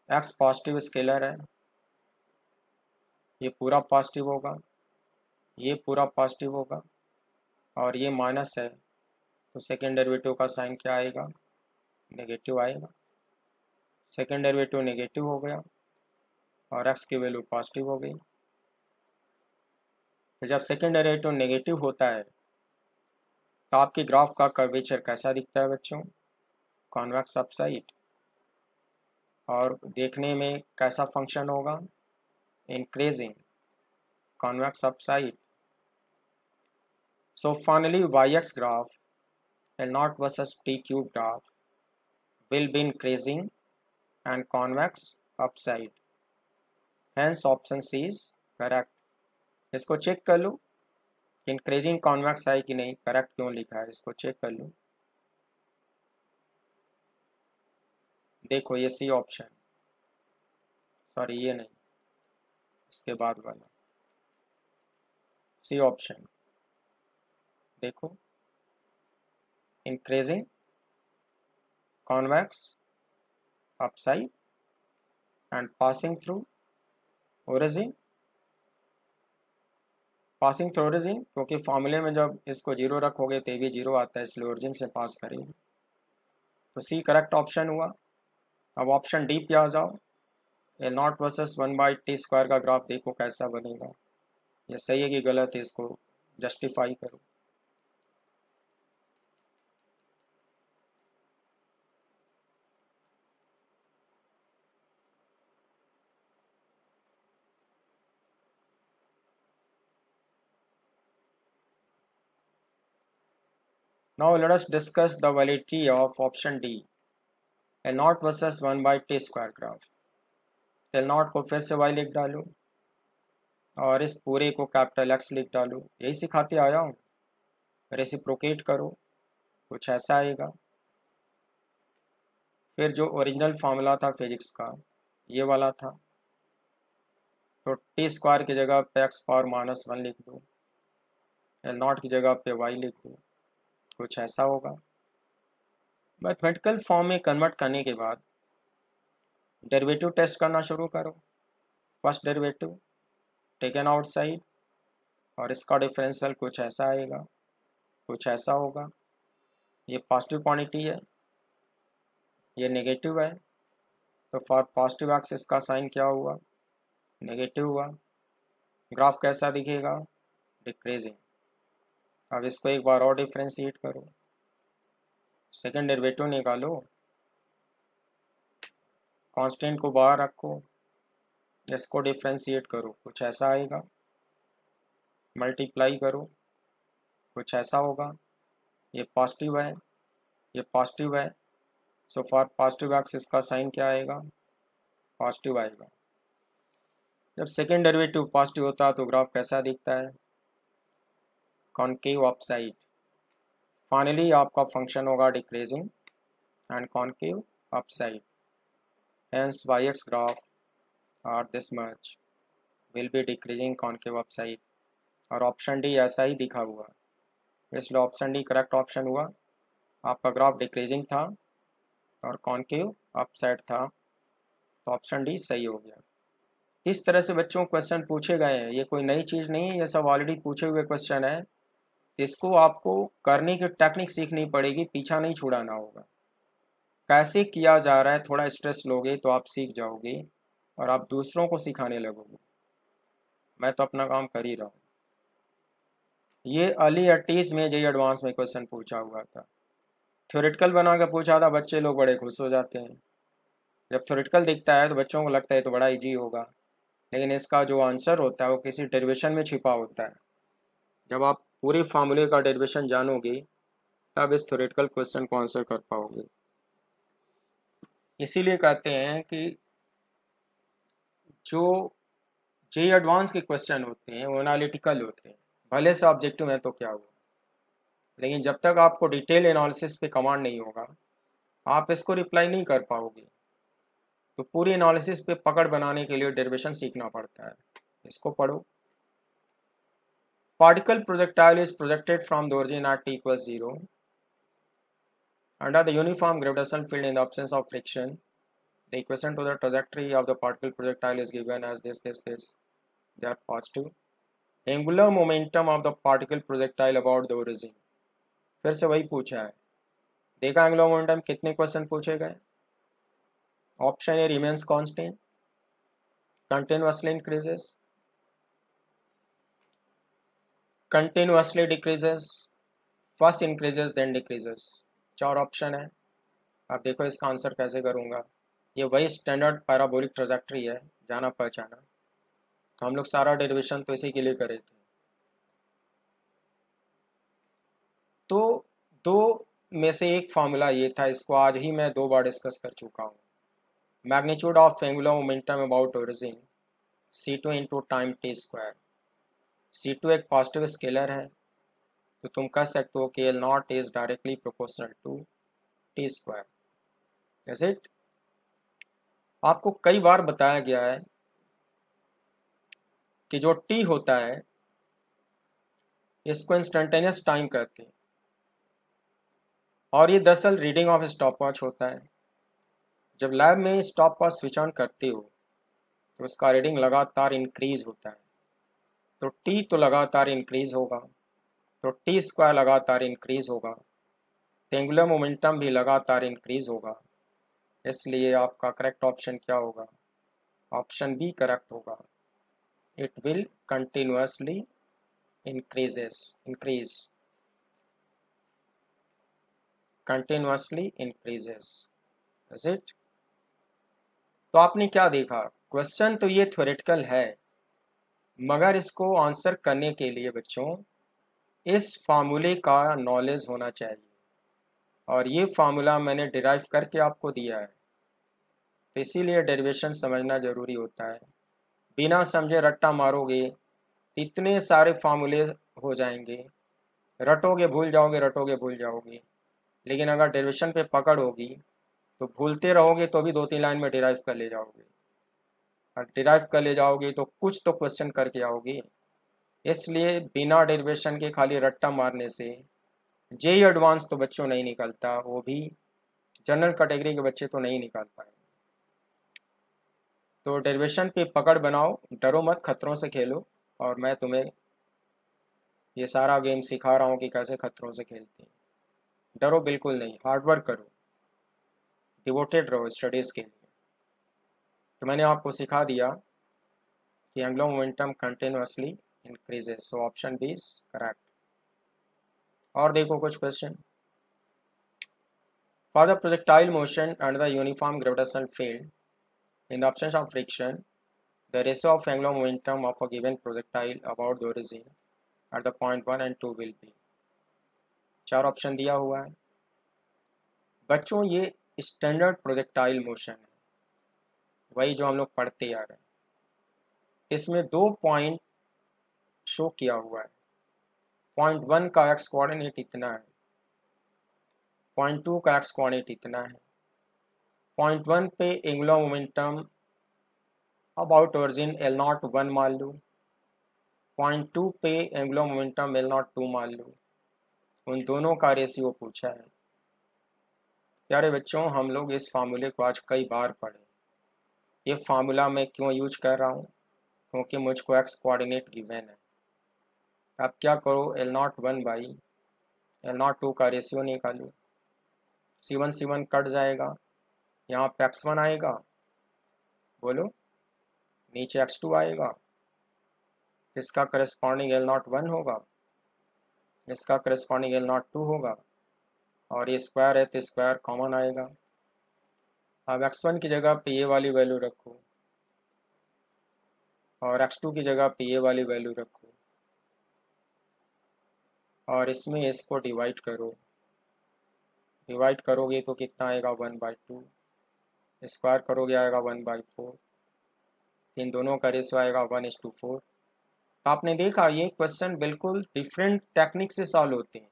एक्स पॉजिटिव स्केलर है ये पूरा पॉजिटिव होगा, ये पूरा पॉजिटिव होगा, और ये माइनस है, तो सेकेंड डेरिवेटिव का साइन क्या आएगा? नेगेटिव आएगा। सेकेंड डेरिवेटिव नेगेटिव हो गया और x की वैल्यू पॉजिटिव हो गई। तो जब सेकेंड डेरिवेटिव नेगेटिव होता है तो आपकी ग्राफ का कर्वेचर कैसा दिखता है बच्चों? Convex upside. और देखने में कैसा फंक्शन होगा? Increasing, convex upside. So finally yx graph L0 versus t cube graph will be increasing and convex upside. Hence option C is correct. इसको चेक कर लो इंक्रीजिंग कॉन्वेक्स है कि नहीं, करेक्ट क्यों लिखा है, इसको चेक कर लो। देखो ये सी ऑप्शन, सॉरी ये नहीं, इसके बाद वाला सी ऑप्शन देखो, increasing convex upside and passing through origin. Passing through origin क्योंकि फॉर्मूले में जब इसको जीरो रखोगे तो भी जीरो आता है, इसलिए ओरिजिन से पास करेंगे। तो सी करेक्ट ऑप्शन हुआ। अब ऑप्शन डी पे आ जाओ। एल नॉट वर्सेस 1/t² का ग्राफ देखो कैसा बनेगा, ये सही है कि गलत है, इसको जस्टिफाई करो। Now let us discuss the validity of option D, L naught versus 1/t² graph. L naught को फिर से y लिख डालो और इस पूरे को कैपिटल X लिख डालो, यही सिखाते आया हूँ। रेसिप्रोकेट करो, कुछ ऐसा आएगा। फिर जो ओरिजिनल फार्मूला था फिजिक्स का ये वाला था, तो t² की जगह पे x⁻−1 लिख दो, L naught की जगह पे y लिख दो, कुछ ऐसा होगा। मैथमेटिकल फॉर्म में कन्वर्ट करने के बाद डेरिवेटिव टेस्ट करना शुरू करो। फर्स्ट डेरिवेटिव टेकन आउटसाइड और इसका डिफरेंशियल कुछ ऐसा आएगा, कुछ ऐसा होगा। ये पॉजिटिव क्वांटिटी है, ये नेगेटिव है, तो फॉर पॉजिटिव एक्सिस का साइन क्या हुआ? नेगेटिव हुआ। ग्राफ कैसा दिखेगा? डिक्रीजिंग। अब इसको एक बार और डिफ्रेंशिएट करो, सेकेंड डेरिवेटिव निकालो, कांस्टेंट को बाहर रखो, इसको डिफ्रेंशिएट करो, कुछ ऐसा आएगा। मल्टीप्लाई करो, कुछ ऐसा होगा। ये पॉजिटिव है, ये पॉजिटिव है, सो फॉर पॉजिटिव एक्सिस का साइन क्या आएगा? पॉजिटिव आएगा। जब सेकेंड डेरिवेटिव पॉजिटिव होता है तो ग्राफ कैसा दिखता है? Concave upside. फाइनली आपका फंक्शन होगा decreasing and concave upside. Hence yx graph और this much will be decreasing concave upside. और ऑप्शन डी ऐसा ही दिखा हुआ, इसलिए ऑप्शन डी करेक्ट ऑप्शन हुआ। आपका ग्राफ डिक्रीजिंग था और कॉनकेव अपसाइड था, तो ऑप्शन डी सही हो गया। इस तरह से बच्चों क्वेश्चन पूछे गए हैं, ये कोई नई चीज़ नहीं है, ये सब ऑलरेडी पूछे हुए क्वेश्चन है। इसको आपको करने की टेक्निक सीखनी पड़ेगी, पीछा नहीं छुड़ाना होगा। कैसे किया जा रहा है थोड़ा स्ट्रेस लोगे तो आप सीख जाओगे और आप दूसरों को सिखाने लगोगे। मैं तो अपना काम कर ही रहा हूँ। ये अर्ली 80s में जे एडवांस में क्वेश्चन पूछा हुआ था, थ्योरेटिकल बना के पूछा था, बच्चे लोग बड़े खुश हो जाते हैं। जब थ्योरेटिकल दिखता है तो बच्चों को लगता है तो बड़ा इजी होगा, लेकिन इसका जो आंसर होता है वो किसी डेरिवेशन में छिपा होता है। जब आप पूरे फार्मूले का डेरिवेशन जानोगे तब इस थ्योरेटिकल क्वेश्चन को आंसर कर पाओगे। इसीलिए कहते हैं कि जो जे एडवांस के क्वेश्चन होते हैं वो एनालिटिकल होते हैं, भले से ऑब्जेक्टिव है तो क्या हुआ, लेकिन जब तक आपको डिटेल एनालिसिस पे कमांड नहीं होगा आप इसको रिप्लाई नहीं कर पाओगे। तो पूरी एनालिसिस पे पकड़ बनाने के लिए डेरिवेशन सीखना पड़ता है। इसको पढ़ो। Particle projectile is projected from the origin at t equals 0 under the uniform gravitational field in the absence of friction. The equation to the trajectory of the particle projectile is given as this. They are positive. Angular momentum of the particle projectile about the origin, फिर से वही पूछा है। देखा angular momentum कितने question पूछे गए। Option A remains constant, continuously increases, continuously decreases, first increases then decreases. चार ऑप्शन है। अब देखो इसका आंसर कैसे करूँगा। ये वही स्टैंडर्ड पैराबोलिक ट्रेजेक्ट्री है, जाना पहचाना। तो हम लोग सारा डेरिवेशन तो इसी के लिए करे थे। तो दो में से एक फार्मूला ये था, इसको आज ही मैं 2 बार डिस्कस कर चुका हूँ। Magnitude of angular momentum about origin c2 into time T square. c2 एक पॉजिटिव स्केलर है, तो तुम कह सकते हो कि L0 is directly proportional to T square. Is it? आपको कई बार बताया गया है कि जो टी होता है इसको इंस्टेंटेनियस टाइम कहते हैं, और ये दरअसल रीडिंग ऑफ स्टॉप वॉच होता है। जब लैब में स्टॉप वॉच स्विच ऑन करते हो तो उसका रीडिंग लगातार इंक्रीज होता है, तो टी तो लगातार इंक्रीज होगा, तो टी स्क्वायर लगातार इंक्रीज होगा, तो एंगुलर मोमेंटम भी लगातार इंक्रीज होगा। इसलिए आपका करेक्ट ऑप्शन क्या होगा? ऑप्शन बी करेक्ट होगा। It will continuously increase, continuously increases. Is it? तो आपने क्या देखा, क्वेश्चन तो ये थ्योरेटिकल है, मगर इसको आंसर करने के लिए बच्चों इस फार्मूले का नॉलेज होना चाहिए, और ये फार्मूला मैंने डिराइव करके आपको दिया है, तो इसीलिए डेरिवेशन समझना ज़रूरी होता है। बिना समझे रट्टा मारोगे इतने सारे फार्मूले हो जाएंगे, रटोगे भूल जाओगे, रटोगे भूल जाओगे। लेकिन अगर डेरिवेशन पे पकड़ होगी तो भूलते रहोगे तो भी 2-3 लाइन में डिराइव कर ले जाओगे, और डिराइव कर ले जाओगे तो कुछ तो क्वेश्चन करके आओगे। इसलिए बिना डेरिवेशन के खाली रट्टा मारने से जेई एडवांस तो बच्चों नहीं निकलता, वो भी जनरल कैटेगरी के बच्चे तो नहीं निकाल पाए। तो डेरिवेशन पे पकड़ बनाओ, डरो मत, खतरों से खेलो, और मैं तुम्हें ये सारा गेम सिखा रहा हूँ कि कैसे खतरों से खेलते हैं। डरो बिल्कुल नहीं, हार्डवर्क करो, डिवोटेड रहो स्टडीज़ के लिए। तो मैंने आपको सिखा दिया कि angular momentum continuously increases, so option B is correct. और देखो कुछ question. For the projectile motion under the uniform gravitational field in the absence of friction, the ratio of angular momentum of a given projectile about the origin at the point 1 and 2 will be। 4 option दिया हुआ है बच्चों। ये standard projectile motion है, वही जो हम लोग पढ़ते आ रहे हैं। इसमें 2 पॉइंट शो किया हुआ है। पॉइंट 1 का एक्स कोऑर्डिनेट इतना है, पॉइंट 2 का एक्स कोऑर्डिनेट इतना है। पॉइंट 1 पे angular momentum about origin L0 1 मान लो, पॉइंट 2 पे एंगुलर मोमेंटम L0 2 मान लो। उन दोनों का रेशियो पूछा है। प्यारे बच्चों, हम लोग इस फार्मूले को आज कई बार पढ़े। ये फार्मूला मैं क्यों यूज कर रहा हूँ? क्योंकि मुझको एक्स कोऑर्डिनेट गिवन है। अब क्या करो, L0 1 बाई L0 2 का रेशियो निकालो। C1 C1 कट जाएगा, यहाँ पे x1 आएगा, बोलो, नीचे x2 आएगा, इसका करस्पॉन्डिंग L0 1 होगा, इसका करस्पॉन्डिंग L0 2 होगा, और ये स्क्वायर है तो स्क्वायर कॉमन आएगा। अब x1 की जगह पे ये वाली वैल्यू रखो, और x2 की जगह पे ये वाली वैल्यू रखो, और इसमें इसको डिवाइड करो। डिवाइड करोगे तो कितना आएगा 1/2, स्क्वायर करोगे आएगा 1/4, इन दोनों का रेशियो आएगा 1:4। आपने देखा ये क्वेश्चन बिल्कुल डिफरेंट टेक्निक से सॉल्व होते हैं।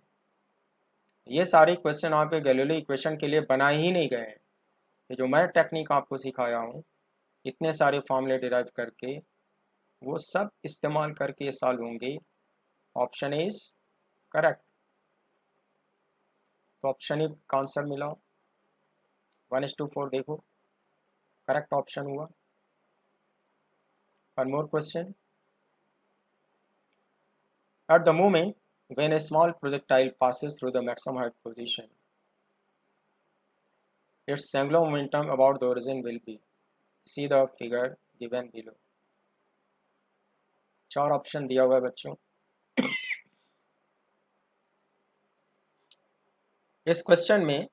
ये सारे क्वेश्चन आप गैलीलियो इक्वेशन के लिए बनाए ही नहीं गए हैं। ये जो मैं टेक्निक आपको सिखाया हूँ, इतने सारे फॉर्मूले डिराइव करके, वो सब इस्तेमाल करके सॉल्व होंगे। Option is correct. तो ऑप्शन ई का आंसर मिला 1:4, देखो करेक्ट ऑप्शन हुआ। One more question. At the moment when a small projectile passes through the maximum height position, its angular momentum about the origin will be, see the figure given below. 4 option दिया हुआ है बच्चों। इस question में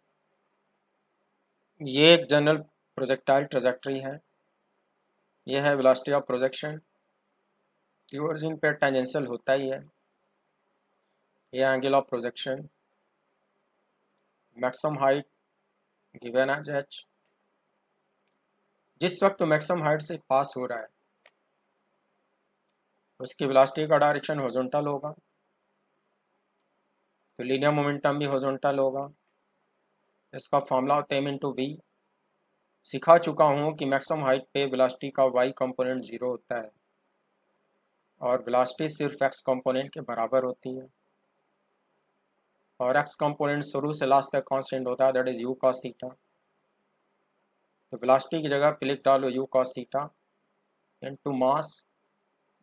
ये एक general projectile trajectory है, ये है वेलोसिटी ऑफ प्रोजेक्शन, ये ओरिजिन पे टेंजेंशियल होता ही है, ये angle of projection, maximum height given as h, जिस वक्त मैक्सिमम हाइट से पास हो रहा है उसकी वेलोसिटी का डायरेक्शन हॉरिजॉन्टल होगा, तो लीनियर मोमेंटम भी हॉरिजॉन्टल होगा। इसका फॉर्मूला होता है m इंटू वी। सिखा चुका हूँ कि मैक्सिमम हाइट पे वेलोसिटी का y कंपोनेंट 0 होता है और वेलोसिटी सिर्फ x कंपोनेंट के बराबर होती है, और x कंपोनेंट शुरू से लास्ट तक कांस्टेंट होता है, that is u cos theta. तो वेलोसिटी की जगह पे लिख डालो u cos theta into mass,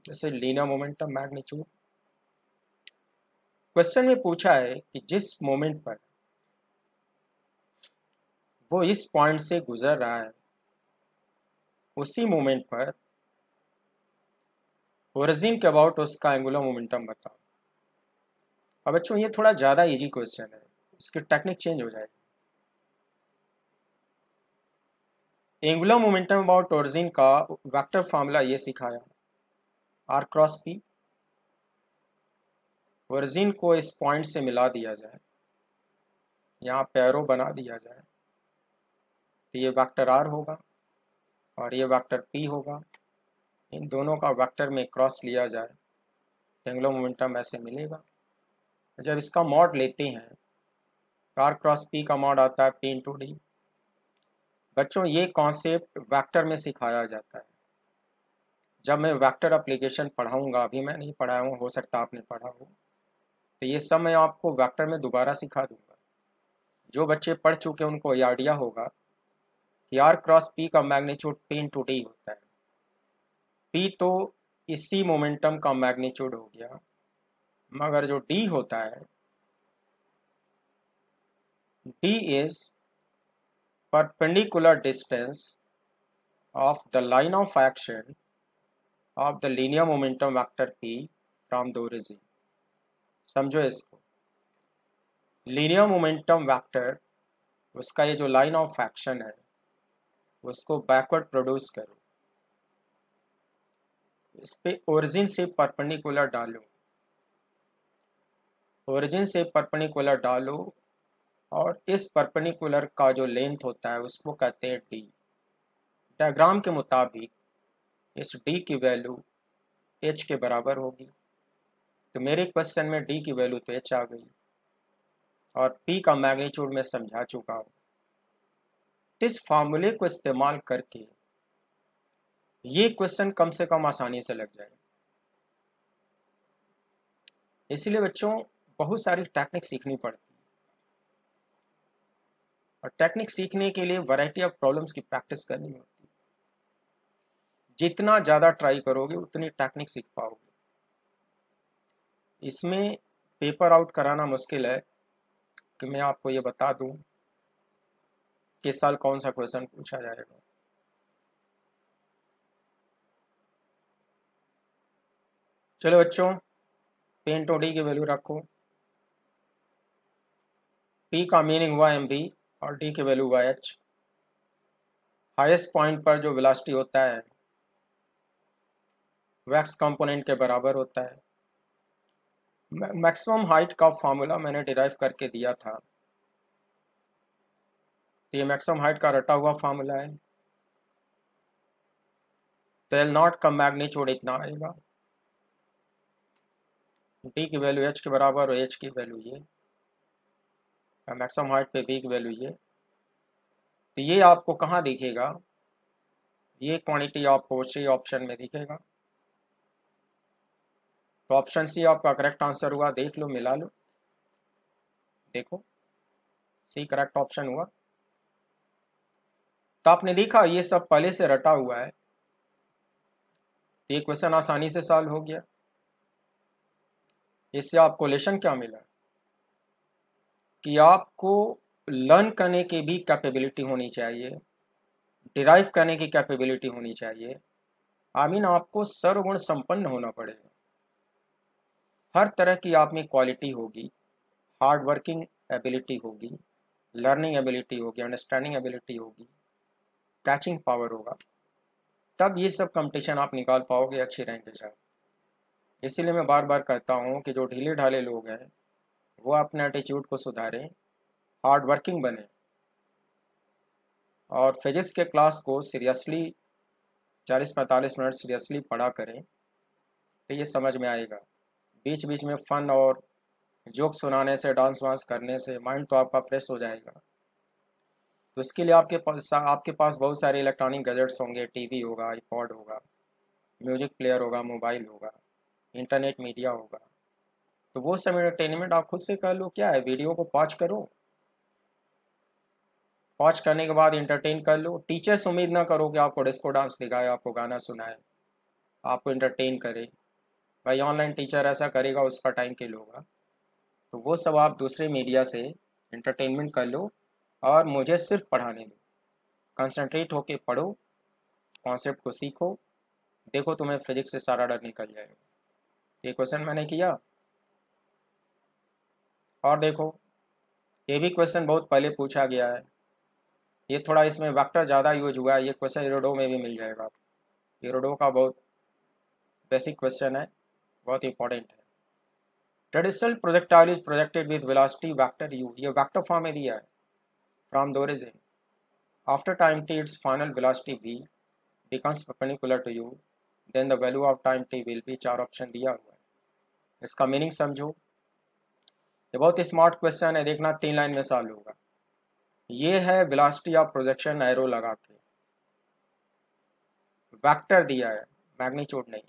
जैसे लीनियर मोमेंटम मैग्नीट्यूड। क्वेश्चन में पूछा है कि जिस मोमेंट पर वो इस पॉइंट से गुजर रहा है उसी मोमेंट पर ओरिजिन के अबाउट उसका एंगुलर मोमेंटम बताओ। अब बच्चों ये थोड़ा ज़्यादा इजी क्वेश्चन है, इसकी टेक्निक चेंज हो जाएगी। एंगुलर मोमेंटम अबाउट ओरिजिन का वेक्टर फार्मूला ये सिखाया, आर क्रॉस पी। ओरिजिन को इस पॉइंट से मिला दिया जाए, यहाँ पैरो बना दिया जाए, तो ये वेक्टर आर होगा और ये वेक्टर पी होगा। इन दोनों का वेक्टर में क्रॉस लिया जाए तो एंगुलर मोमेंटम ऐसे मिलेगा। जब इसका मॉड लेते हैं तो आर क्रॉस पी का मॉड आता है पी इंटू डी। बच्चों ये कॉन्सेप्ट वेक्टर में सिखाया जाता है। जब मैं वेक्टर एप्लीकेशन पढ़ाऊँगा, अभी मैं नहीं पढ़ाया हूँ, हो सकता आपने पढ़ा हो, तो ये सब मैं आपको वेक्टर में दोबारा सिखा दूंगा। जो बच्चे पढ़ चुके हैं उनको ये आइडिया होगा कि आर क्रॉस पी का मैग्नीट्यूड पी इंटू डी होता है। पी तो इसी मोमेंटम का मैग्नीट्यूड हो गया, मगर जो डी होता है, D is perpendicular distance of the line of action of the linear momentum vector P from the origin. समझो इसको, लीनियर मोमेंटम वेक्टर उसका ये जो लाइन ऑफ एक्शन है उसको बैकवर्ड प्रोड्यूस करो, इस पे ओरिजिन से परपेंडिकुलर डालो, ओरिजिन से परपेंडिकुलर डालो और इस परपेंडिकुलर का जो लेंथ होता है उसको कहते हैं डी। डायग्राम के मुताबिक इस डी की वैल्यू एच के बराबर होगी, तो मेरे क्वेश्चन में डी की वैल्यू तो एच आ गई और पी का मैग्नीट्यूड मैं समझा चुका हूँ। इस फार्मूले को इस्तेमाल करके ये क्वेश्चन कम से कम आसानी से लग जाए। इसलिए बच्चों बहुत सारी टेक्निक सीखनी पड़ती है और टेक्निक सीखने के लिए वैरायटी ऑफ प्रॉब्लम्स की प्रैक्टिस करनी होती है। जितना ज़्यादा ट्राई करोगे उतनी टेक्निक सीख पाओगे। इसमें पेपर आउट कराना मुश्किल है कि मैं आपको ये बता दूं किस साल कौन सा क्वेश्चन पूछा जाएगा। चलो बच्चों, पेन टू डी की वैल्यू रखो, पी का मीनिंग हुआ एम बी और डी की वैल्यू हुआ एच। हाईएस्ट पॉइंट पर जो वेलोसिटी होता है वैक्स कंपोनेंट के बराबर होता है। मैक्सिमम हाइट का फार्मूला मैंने डिराइव करके दिया था, तो ये मैक्सिमम हाइट का रटा हुआ फार्मूला है। तो एल नॉट का मैग्नीट्यूड इतना आएगा, डी की वैल्यू एच के बराबर और एच की वैल्यू ये, मैक्सिमम हाइट पे बी की वैल्यू ये। तो ये आपको कहाँ दिखेगा, ये क्वांटिटी आपको सी ऑप्शन में दिखेगा। तो ऑप्शन सी आपका करेक्ट आंसर हुआ, देख लो, मिला लो, देखो सी करेक्ट ऑप्शन हुआ। तो आपने देखा ये सब पहले से रटा हुआ है, ये क्वेश्चन आसानी से सॉल्व हो गया। इससे आपको लेसन क्या मिला कि आपको लर्न करने की भी कैपेबिलिटी होनी चाहिए, डिराइव करने की कैपेबिलिटी होनी चाहिए। आई मीन आपको सर्वगुण संपन्न होना पड़ेगा। हर तरह की आप में क्वालिटी होगी, हार्ड वर्किंग एबिलिटी होगी, लर्निंग एबिलिटी होगी, अंडरस्टैंडिंग एबिलिटी होगी, कैचिंग पावर होगा, तब ये सब कंपटीशन आप निकाल पाओगे अच्छी रैंक के साथ। इसीलिए मैं बार बार कहता हूँ कि जो ढीले ढाले लोग हैं वो अपने एटीट्यूड को सुधारें, हार्ड वर्किंग बने और फिजिक्स के क्लास को सीरियसली 40-45 मिनट सीरियसली पढ़ा करें, तो ये समझ में आएगा। बीच बीच में फ़न और जोक सुनाने से, डांस वांस करने से माइंड तो आपका फ्रेश हो जाएगा। तो इसके लिए आपके पास बहुत सारे इलेक्ट्रॉनिक गैजेट्स होंगे, टीवी होगा, आईपॉड होगा, म्यूजिक प्लेयर होगा, मोबाइल होगा, इंटरनेट मीडिया होगा। तो वो सब एंटरटेनमेंट आप खुद से कर लो। क्या है, वीडियो को पॉज करो, पॉज करने के बाद इंटरटेन कर लो। टीचर्स उम्मीद ना करो कि आपको डिस्को डांस दिखाए, आपको गाना सुनाए, आपको इंटरटेन करे। भाई ऑनलाइन टीचर ऐसा करेगा, उसका टाइम किल होगा। तो वो सब आप दूसरे मीडिया से एंटरटेनमेंट कर लो और मुझे सिर्फ पढ़ाने दो। कंसंट्रेट होके पढ़ो, कॉन्सेप्ट को सीखो, देखो तुम्हें फिजिक्स से सारा डर निकल जाएगा। ये क्वेश्चन मैंने किया। और देखो, ये भी क्वेश्चन बहुत पहले पूछा गया है। ये थोड़ा इसमें वेक्टर ज़्यादा यूज हुआ है। ये क्वेश्चन इरोडो में भी मिल जाएगा। इरोडो का बहुत बेसिक क्वेश्चन है, बहुत इंपॉर्टेंट है। Traditional projectile is projected with velocity vector you, ये वेक्टर फॉर्म में दिया है। From the origin after time T it's final velocity v becomes perpendicular to you, then the value of time t will be, 4 option दिया हुआ है। इसका meaning समझो। ये बहुत स्मार्ट क्वेश्चन है, देखना 3 लाइन में सॉल्व होगा। ये है वेलोसिटी ऑफ प्रोजेक्शन एरो लगा के, वेक्टर दिया है, मैग्नीट्यूड नहीं।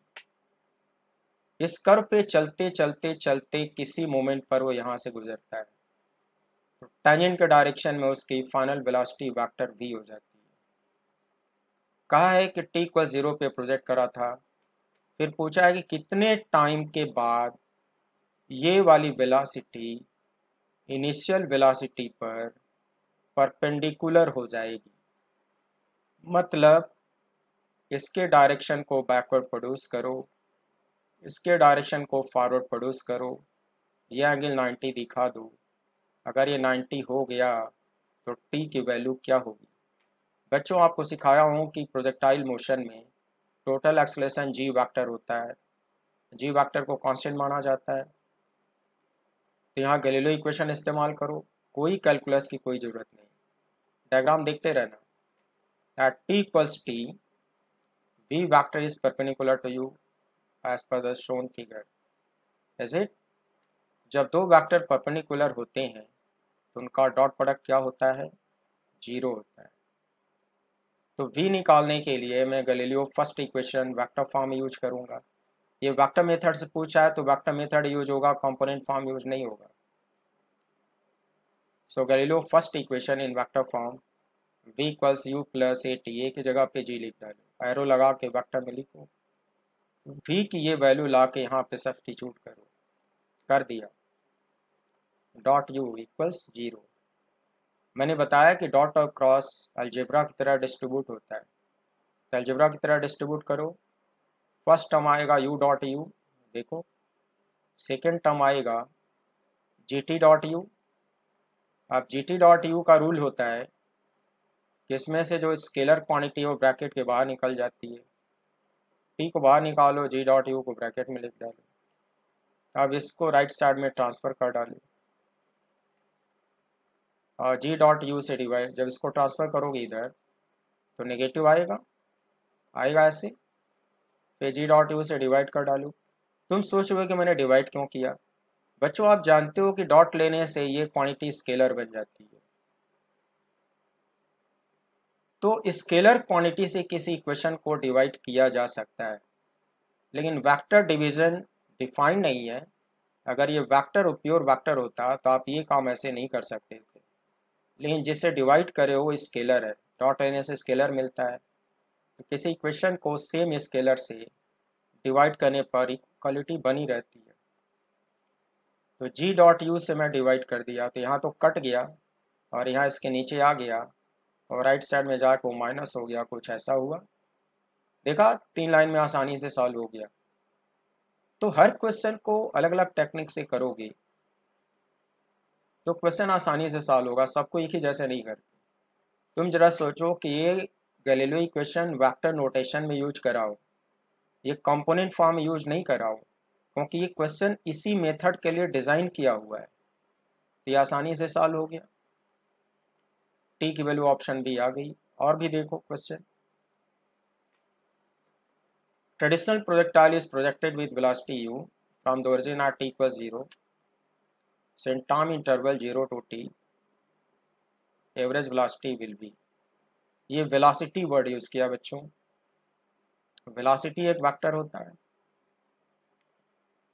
इस कर्व पे चलते चलते चलते किसी मोमेंट पर वो यहाँ से गुजरता है, तो टेंजेंट के डायरेक्शन में उसकी फाइनल वेलोसिटी वेक्टर v हो जाती है। कहा है कि t को 0 पे प्रोजेक्ट करा था, फिर पूछा है कि कितने टाइम के बाद ये वाली वेलोसिटी इनिशियल वेलोसिटी पर परपेंडिकुलर हो जाएगी। मतलब इसके डायरेक्शन को बैकवर्ड प्रोड्यूस करो, इसके डायरेक्शन को फॉरवर्ड प्रोड्यूस करो, ये एंगल 90 दिखा दो। अगर ये 90 हो गया तो t की वैल्यू क्या होगी। बच्चों, आपको सिखाया हूँ कि प्रोजेक्टाइल मोशन में टोटल एक्सेलरेशन g वेक्टर होता है, g वेक्टर को कांस्टेंट माना जाता है। तो यहाँ गैलीलियो इक्वेशन इस्तेमाल करो, कोई कैलकुलस की कोई ज़रूरत नहीं। डायग्राम देखते रहना। At t equals t v vector is perpendicular to U as per the shown figure. Is it? जब दो वेक्टर परपेंडिकुलर होते हैं तो उनका डॉट प्रोडक्ट क्या होता है, 0 होता है। तो v निकालने के लिए मैं Galileo first equation vector form use करूंगा। ये वेक्टर मेथड से पूछा है तो वेक्टर मेथड यूज होगा, कंपोनेंट फॉर्म यूज नहीं होगा। So Galileo first equation in vector form v equals U plus A T, A की जगह पे g लिख डालो, एरो लगा के वेक्टर में लिखो, v की ये वैल्यू ला के यहाँ पे सब्स्टिट्यूट करो, कर दिया। Dot u equals 0। मैंने बताया कि डॉट और क्रॉस अलजेब्रा की तरह डिस्ट्रीब्यूट होता है, तो अलजेब्रा की तरह डिस्ट्रीब्यूट करो। फर्स्ट टर्म आएगा u डॉट u, देखो। सेकेंड टर्म आएगा gt डॉट u। अब gt डॉट u का रूल होता है कि इसमें से जो स्केलर क्वांटिटी है वो ब्रैकेट के बाहर निकल जाती है। t को बाहर निकालो, g डॉट u को ब्रैकेट में लिख डालो। अब इसको राइट साइड में ट्रांसफ़र कर डालो और g डॉट u से डिवाइड, जब इसको ट्रांसफ़र करोगे इधर तो नेगेटिव आएगा, ऐसे। फिर g डॉट u से डिवाइड कर डालो। तुम सोच रहे हो कि मैंने डिवाइड क्यों किया। बच्चों, आप जानते हो कि डॉट लेने से ये क्वांटिटी स्केलर बन जाती है। तो स्केलर क्वांटिटी से किसी इक्वेशन को डिवाइड किया जा सकता है, लेकिन वेक्टर डिवीज़न डिफाइंड नहीं है। अगर ये वेक्टर प्योर वेक्टर होता तो आप ये काम ऐसे नहीं कर सकते थे, लेकिन जिससे डिवाइड करे वो स्केलर है, डॉट लेने से स्केलर मिलता है। तो किसी इक्वेशन को सेम स्केलर से डिवाइड करने पर इक्वलिटी बनी रहती है। तो जी डॉट यू से मैं डिवाइड कर दिया तो यहाँ तो कट गया और यहाँ इसके नीचे आ गया और राइट साइड में जाकर वो माइनस हो गया, कुछ ऐसा हुआ। देखा 3 लाइन में आसानी से सॉल्व हो गया। तो हर क्वेश्चन को अलग अलग टेक्निक से करोगे तो क्वेश्चन आसानी से सॉल्व होगा, सबको एक ही जैसे नहीं करते। तुम जरा सोचो कि ये गैलीलियो इक्वेशन वेक्टर नोटेशन में यूज कराओ, ये कंपोनेंट फॉर्म में यूज नहीं कराओ, क्योंकि ये क्वेश्चन इसी मेथड के लिए डिज़ाइन किया हुआ है, तो ये आसानी से सॉल्व हो गया। टी की वैल्यू ऑप्शन बी आ गई। और भी देखो question. Traditional projectile is projected with velocity u from the origin at t = 0 since time interval 0 to t average velocity will be. ये वेलोसिटी वर्ड यूज किया बच्चों। वेलोसिटी एक वेक्टर होता है,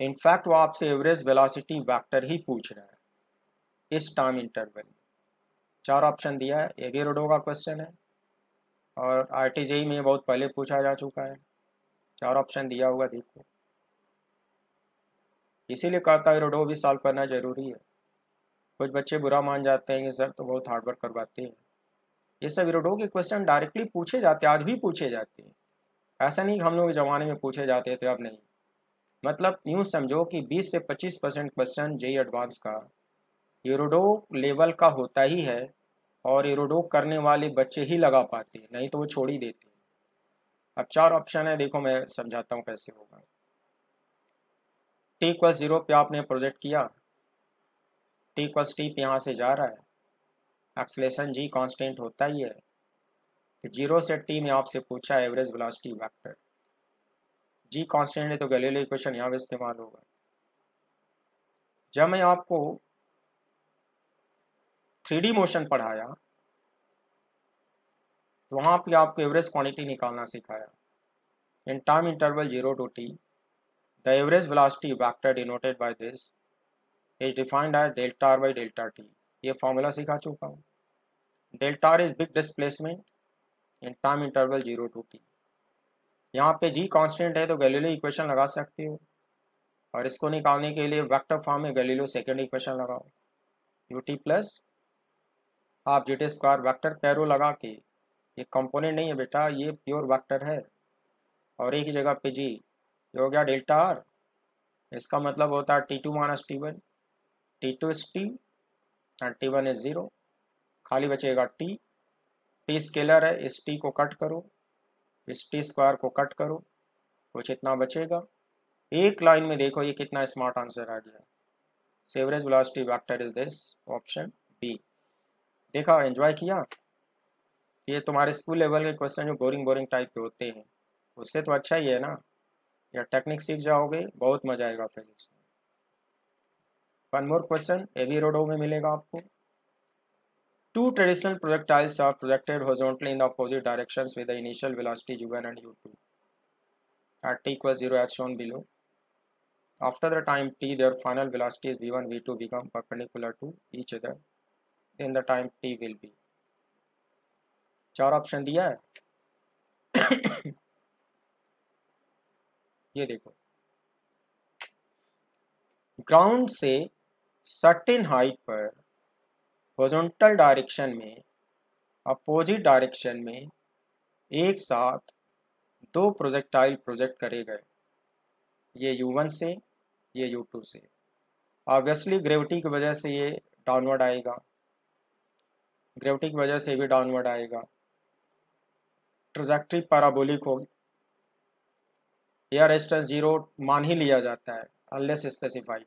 इनफैक्ट वो आपसे एवरेज वेलोसिटी वेक्टर ही पूछ रहा है इस टाइम इंटरवल। 4 ऑप्शन दिया है, ये भी रोडो का क्वेश्चन है और आरटीजेई में बहुत पहले पूछा जा चुका है। 4 ऑप्शन दिया हुआ देखो, इसीलिए कहता है रोडो भी सॉल्व करना जरूरी है। कुछ बच्चे बुरा मान जाते हैं कि सर तो बहुत हार्डवर्क करवाते हैं। ये सब रोडो के क्वेश्चन डायरेक्टली पूछे जाते हैं, आज भी पूछे जाते हैं। ऐसा नहीं कि हम लोग के ज़माने में पूछे जाते थे अब नहीं। मतलब यूँ समझो कि 20 से 25% क्वेश्चन जेई एडवांस का यूरोडो लेवल का होता ही है और यूरोडो करने वाले बच्चे ही लगा पाते हैं, नहीं तो वो छोड़ ही देते हैं। अब 4 ऑप्शन है, देखो मैं समझाता हूँ कैसे होगा। t = 0 पे आपने प्रोजेक्ट किया, t = t पे यहाँ से जा रहा है, एक्सलेशन g कांस्टेंट होता ही है। 0 से t में आपसे पूछा average velocity vector, g constant है तो गैलीलियो इक्वेशन यहाँ पे इस्तेमाल होगा। जब मैं आपको 3D मोशन पढ़ाया तो वहाँ पे आपको एवरेज क्वांटिटी निकालना सिखाया। In time interval 0 to t the average velocity vector denoted by this is defined as delta R by delta T. ये फॉर्मूला सिखा चुका हूँ। Delta R is big displacement in time interval 0 to t। यहाँ पे जी constant है तो Galileo equation लगा सकते हो और इसको निकालने के लिए वेक्टर फॉर्म में गैलीलियो सेकेंड इक्वेशन लगाओ, यू टी प्लस आप जी टी स्क्वायर वेक्टर पैरो लगा के, ये कंपोनेंट नहीं है बेटा, ये प्योर वेक्टर है और एक ही जगह पे जी, ये हो गया डेल्टा आर। इसका मतलब होता है T2 - T1, T2 is T and T1 is 0, खाली बचेगा टी। टी स्केलर है, इस टी को कट करो, इस टी स्क्वायर को कट करो, कुछ इतना बचेगा। एक लाइन में देखो ये कितना स्मार्ट आंसर आ गया। Average velocity vector is this, option B. देखा, एंजॉय किया। ये तुम्हारे स्कूल लेवल के क्वेश्चन जो बोरिंग बोरिंग टाइप के होते हैं उससे तो अच्छा ही है ना, या टेक्निक सीख जाओगे, बहुत मजा आएगा फिजिक्स में। वन मोर क्वेश्चन, ये भी रोडो में मिलेगा आपको। Two traditional projectiles are projected horizontally in the opposite directions with the initial velocity u1 and u2 at t = 0 as shown below. After the time t, their final velocities v1 v2 become perpendicular to each other. Then the time t will be। 4 option दिया है। ये देखो, ground से certain height पर horizontal direction में opposite direction में एक साथ 2 प्रोजेक्टाइल प्रोजेक्ट करे गए, ये u1 से ये u2 से। ऑब्वियसली ग्रेविटी की वजह से ये डाउनवर्ड आएगा, ग्रेविटी की वजह से भी डाउनवर्ड आएगा, ट्रैजेक्टरी पैराबोलिक होगी, एयर रेजिस्टेंस 0 मान ही लिया जाता है अनलेस स्पेसिफाइड।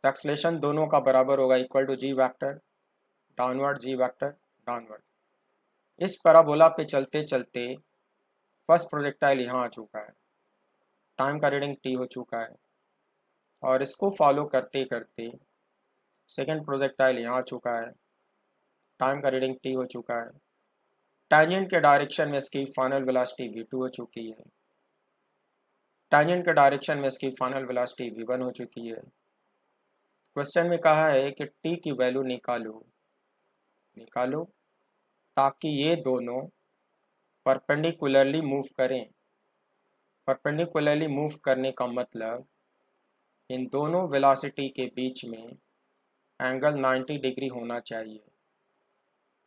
एक्सलेशन दोनों का बराबर होगा, equal to G vector downward G vector downward. इस पैराबोला पे चलते चलते फर्स्ट प्रोजेक्टाइल यहाँ आ चुका है, टाइम का रीडिंग टी हो चुका है और इसको फॉलो करते करते सेकेंड प्रोजेक्टाइल यहाँ आ चुका है, टाइम का रीडिंग टी हो चुका है। टैंजेंट के डायरेक्शन में इसकी फाइनल वेलोसिटी v2 हो चुकी है, टैंजेंट के डायरेक्शन में इसकी फाइनल वेलोसिटी v1 हो चुकी है। क्वेश्चन में कहा है कि t की वैल्यू निकालो ताकि ये दोनों परपेंडिकुलरली मूव करें। परपेंडिकुलरली मूव करने का मतलब इन दोनों वेलोसिटी के बीच में एंगल 90 डिग्री होना चाहिए।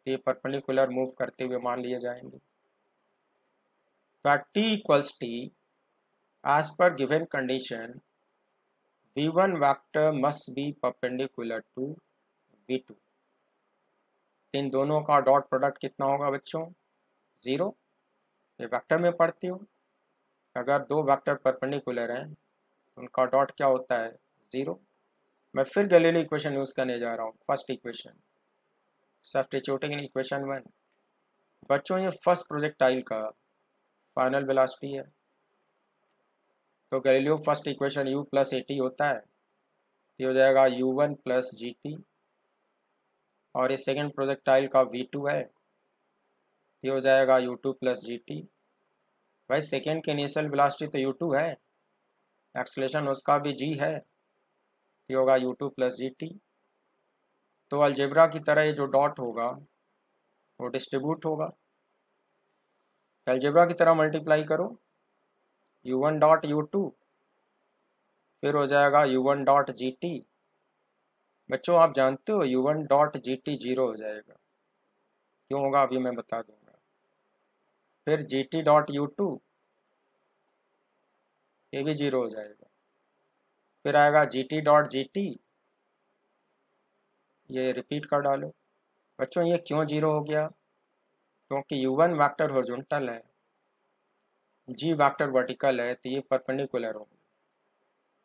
ये परपेंडिकुलर मूव करते हुए मान लिए जाएंगे। तो t equals T, as per given condition v1 vector must be perpendicular to v2। इन दोनों का डॉट प्रोडक्ट कितना होगा बच्चों? 0। ये वेक्टर में पढ़ते हो, अगर दो वेक्टर परपेंडिकुलर हैं तो उनका डॉट क्या होता है? 0। मैं फिर गैलीलियो इक्वेशन यूज करने जा रहा हूँ। First equation substituting in equation 1। बच्चों ये फर्स्ट प्रोजेक्टाइल का फाइनल वेलोसिटी है, तो Galileo first equation u plus A T होता है, ये हो जाएगा u1 प्लस जी टी। और ये सेकेंड प्रोजेक्टाइल का v2 है, ये हो जाएगा u2 प्लस जी टी। भाई सेकेंड की इनिशियल वेलोसिटी तो u2 है, एक्सलेशन उसका भी g है, ये होगा u2 प्लस जी टी। तो अलजेब्रा की तरह ये जो डॉट होगा वो डिस्ट्रीब्यूट होगा। अलजेब्रा की तरह मल्टीप्लाई करो, u1 डॉट u2, फिर हो जाएगा u1 डॉट जी टी। बच्चों आप जानते हो u1 डॉट जी टी 0 हो जाएगा, क्यों होगा अभी मैं बता दूंगा। फिर जी टी डॉट u2, ये भी 0 हो जाएगा। फिर आएगा G T dot G T, ये रिपीट कर डालो। बच्चों ये क्यों 0 हो गया? क्योंकि u1 वेक्टर हॉरिजॉन्टल है, g वेक्टर वर्टिकल है, तो ये परपेंडिकुलर होंगे।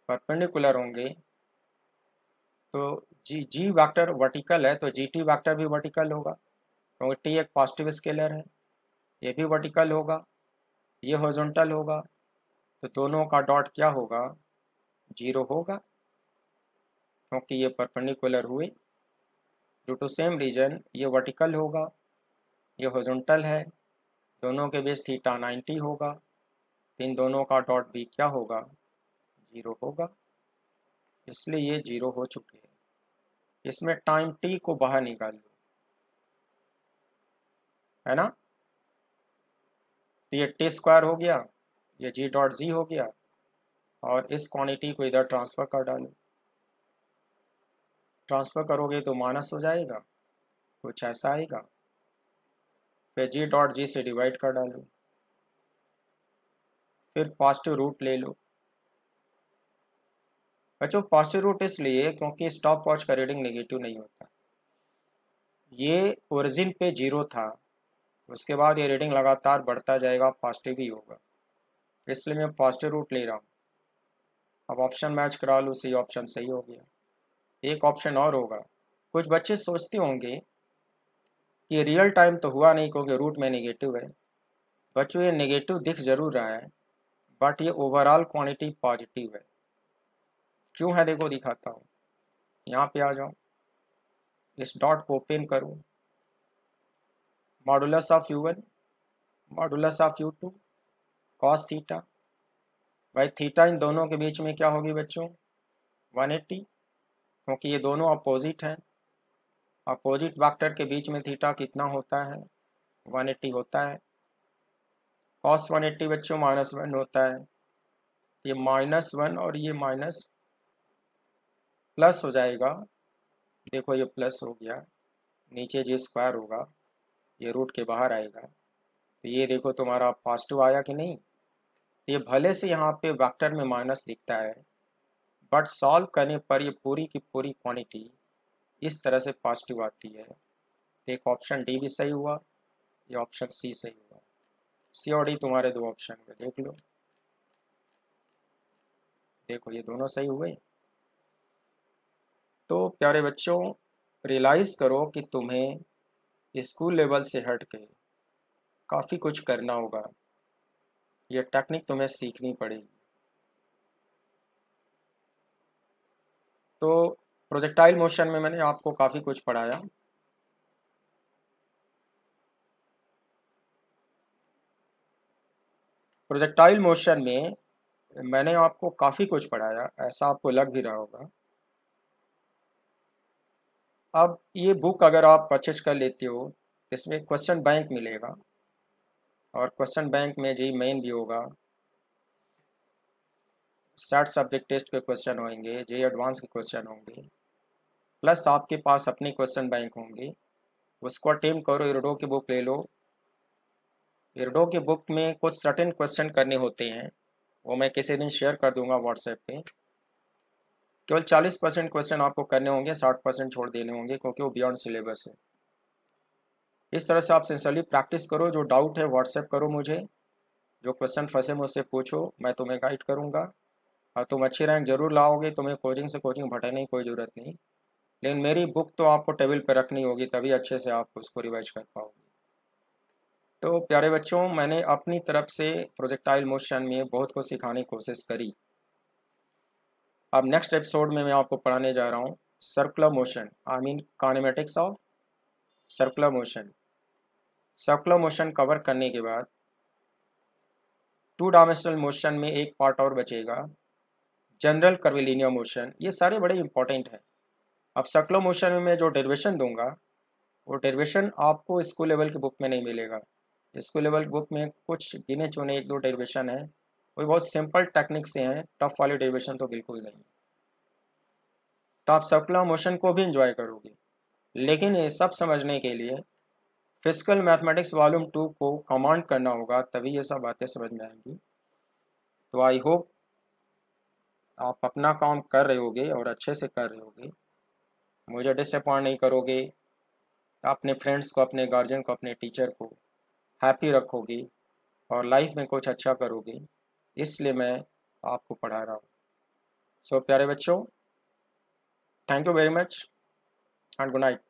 परपेंडिकुलर होंगे तो जी वेक्टर वर्टिकल है तो जी टी वेक्टर भी वर्टिकल होगा, क्योंकि टी एक पॉजिटिव स्केलर है, ये भी वर्टिकल होगा, ये हॉरिजॉन्टल होगा, तो दोनों का डॉट क्या होगा? 0 होगा, क्योंकि ये परपेंडिकुलर हुए। ड्यू टू सेम रीजन ये वर्टिकल होगा, ये हॉरिजॉन्टल है, दोनों के बीच थीटा 90 होगा, तो इन दोनों का डॉट भी क्या होगा? 0 होगा, इसलिए ये 0 हो चुके हैं। इसमें टाइम t को बाहर निकाल लो, है ना। तो ये टी स्क्वायर हो गया, ये जी डॉट जी हो गया, और इस क्वांटिटी को इधर ट्रांसफ़र कर डालो। ट्रांसफ़र करोगे तो माइनस हो जाएगा, कुछ ऐसा आएगा। फिर जी डॉट जी से डिवाइड कर डालो, फिर पॉजिटिव रूट ले लो। बच्चों पॉजिटिव रूट इसलिए क्योंकि स्टॉप वॉच का रीडिंग नेगेटिव नहीं होता। ये ओरिजिन पे 0 था, उसके बाद ये रीडिंग लगातार बढ़ता जाएगा, पॉजिटिव ही होगा, इसलिए मैं पॉजिटिव रूट ले रहा हूँ। अब ऑप्शन मैच करा लो, सी ऑप्शन सही हो गया। एक ऑप्शन और होगा, कुछ बच्चे सोचते होंगे कि रियल टाइम तो हुआ नहीं क्योंकि रूट में नेगेटिव है। बच्चों ये नेगेटिव दिख जरूर रहा है, बट ये ओवरऑल क्वांटिटी पॉजिटिव है। क्यों है देखो दिखाता हूँ। यहाँ पे आ जाओ, इस डॉट को ओपन करो, modulus of u1 modulus of u2 cos theta. भाई थीटा इन दोनों के बीच में क्या होगी बच्चों? 180, क्योंकि ये दोनों अपोजिट हैं। अपोजिट वेक्टर के बीच में थीटा कितना होता है? 180 होता है। कॉस 180 बच्चों -1 होता है, ये -1 और ये माइनस प्लस हो जाएगा। देखो ये प्लस हो गया, नीचे जी स्क्वायर होगा, ये रूट के बाहर आएगा, तो ये देखो तुम्हारा पॉजिटिव आया कि नहीं। ये भले से यहाँ पे वेक्टर में माइनस दिखता है, बट सॉल्व करने पर ये पूरी की पूरी क्वांटिटी इस तरह से पॉजिटिव आती है। तो एक ऑप्शन डी भी सही हुआ, ये ऑप्शन सी सही हुआ। सी और डी तुम्हारे दो ऑप्शन में देख लो, देखो ये दोनों सही हुए। तो प्यारे बच्चों रियलाइज़ करो कि तुम्हें स्कूल लेवल से हट के काफ़ी कुछ करना होगा, ये टेक्निक तुम्हें सीखनी पड़ेगी। तो प्रोजेक्टाइल मोशन में मैंने आपको काफ़ी कुछ पढ़ाया। प्रोजेक्टाइल मोशन में मैंने आपको काफ़ी कुछ पढ़ाया, ऐसा आपको लग भी रहा होगा। अब ये बुक अगर आप परचेज कर लेते हो तो इसमें क्वेश्चन बैंक मिलेगा, और क्वेश्चन बैंक में जी मेन भी होगा। सेट सब्जेक्ट टेस्ट के क्वेश्चन होंगे, जे एडवांस के क्वेश्चन होंगे, प्लस आपके पास अपनी क्वेश्चन बैंक होंगे, उसको अटेम्प्ट करो। इरडो की बुक ले लो। इरडो की बुक में कुछ सर्टेन क्वेश्चन करने होते हैं, वो मैं किसी दिन शेयर कर दूंगा व्हाट्सएप पे। केवल 40% क्वेश्चन आपको करने होंगे, 60% छोड़ देने होंगे क्योंकि वो बियॉन्ड सिलेबस है। इस तरह से आप सिंसियरली प्रैक्टिस करो। जो डाउट है व्हाट्सएप करो मुझे, जो क्वेश्चन फंसे मुझसे पूछो, मैं तुम्हें गाइड करूँगा। और तुम अच्छी रैंक जरूर लाओगे, तुम्हें कोचिंग से कोचिंग भटकने की कोई ज़रूरत नहीं। लेकिन मेरी बुक तो आपको टेबल पर रखनी होगी, तभी अच्छे से आप उसको रिवाइज कर पाओगे। तो प्यारे बच्चों, मैंने अपनी तरफ से प्रोजेक्टाइल मोशन में बहुत कुछ सिखाने की कोशिश करी। अब नेक्स्ट एपिसोड में मैं आपको पढ़ाने जा रहा हूँ circular motion, I mean kinematics of circular motion. Circular motion cover करने के बाद 2 डायमेंशनल मोशन में एक पार्ट और बचेगा, जनरल कर्विलिनियर मोशन। ये सारे बड़े इंपॉर्टेंट हैं। अब सर्कुलर मोशन में मैं जो डेरिवेशन दूंगा, वो डेरिवेशन आपको स्कूल लेवल की बुक में नहीं मिलेगा। स्कूल लेवल बुक में कुछ गिने चुने 1-2 डेरिवेशन है, वो बहुत सिंपल टेक्निक से हैं, टफ वाली डेरिवेशन तो बिल्कुल नहीं। तो आप सर्कुलर मोशन को भी इंजॉय करोगे। लेकिन ये सब समझने के लिए फिजिकल मैथमेटिक्स वॉल्यूम 2 को कमांड करना होगा, तभी ये सब बातें समझ में आएंगी। तो आई होप आप अपना काम कर रहे होगे और अच्छे से कर रहे होगे, मुझे डिसअपॉइंट नहीं करोगे, अपने फ्रेंड्स को, अपने गार्जियन को, अपने टीचर को हैप्पी रखोगे और लाइफ में कुछ अच्छा करोगे। इसलिए मैं आपको पढ़ा रहा हूँ। सो प्यारे बच्चों, thank you very much and good night.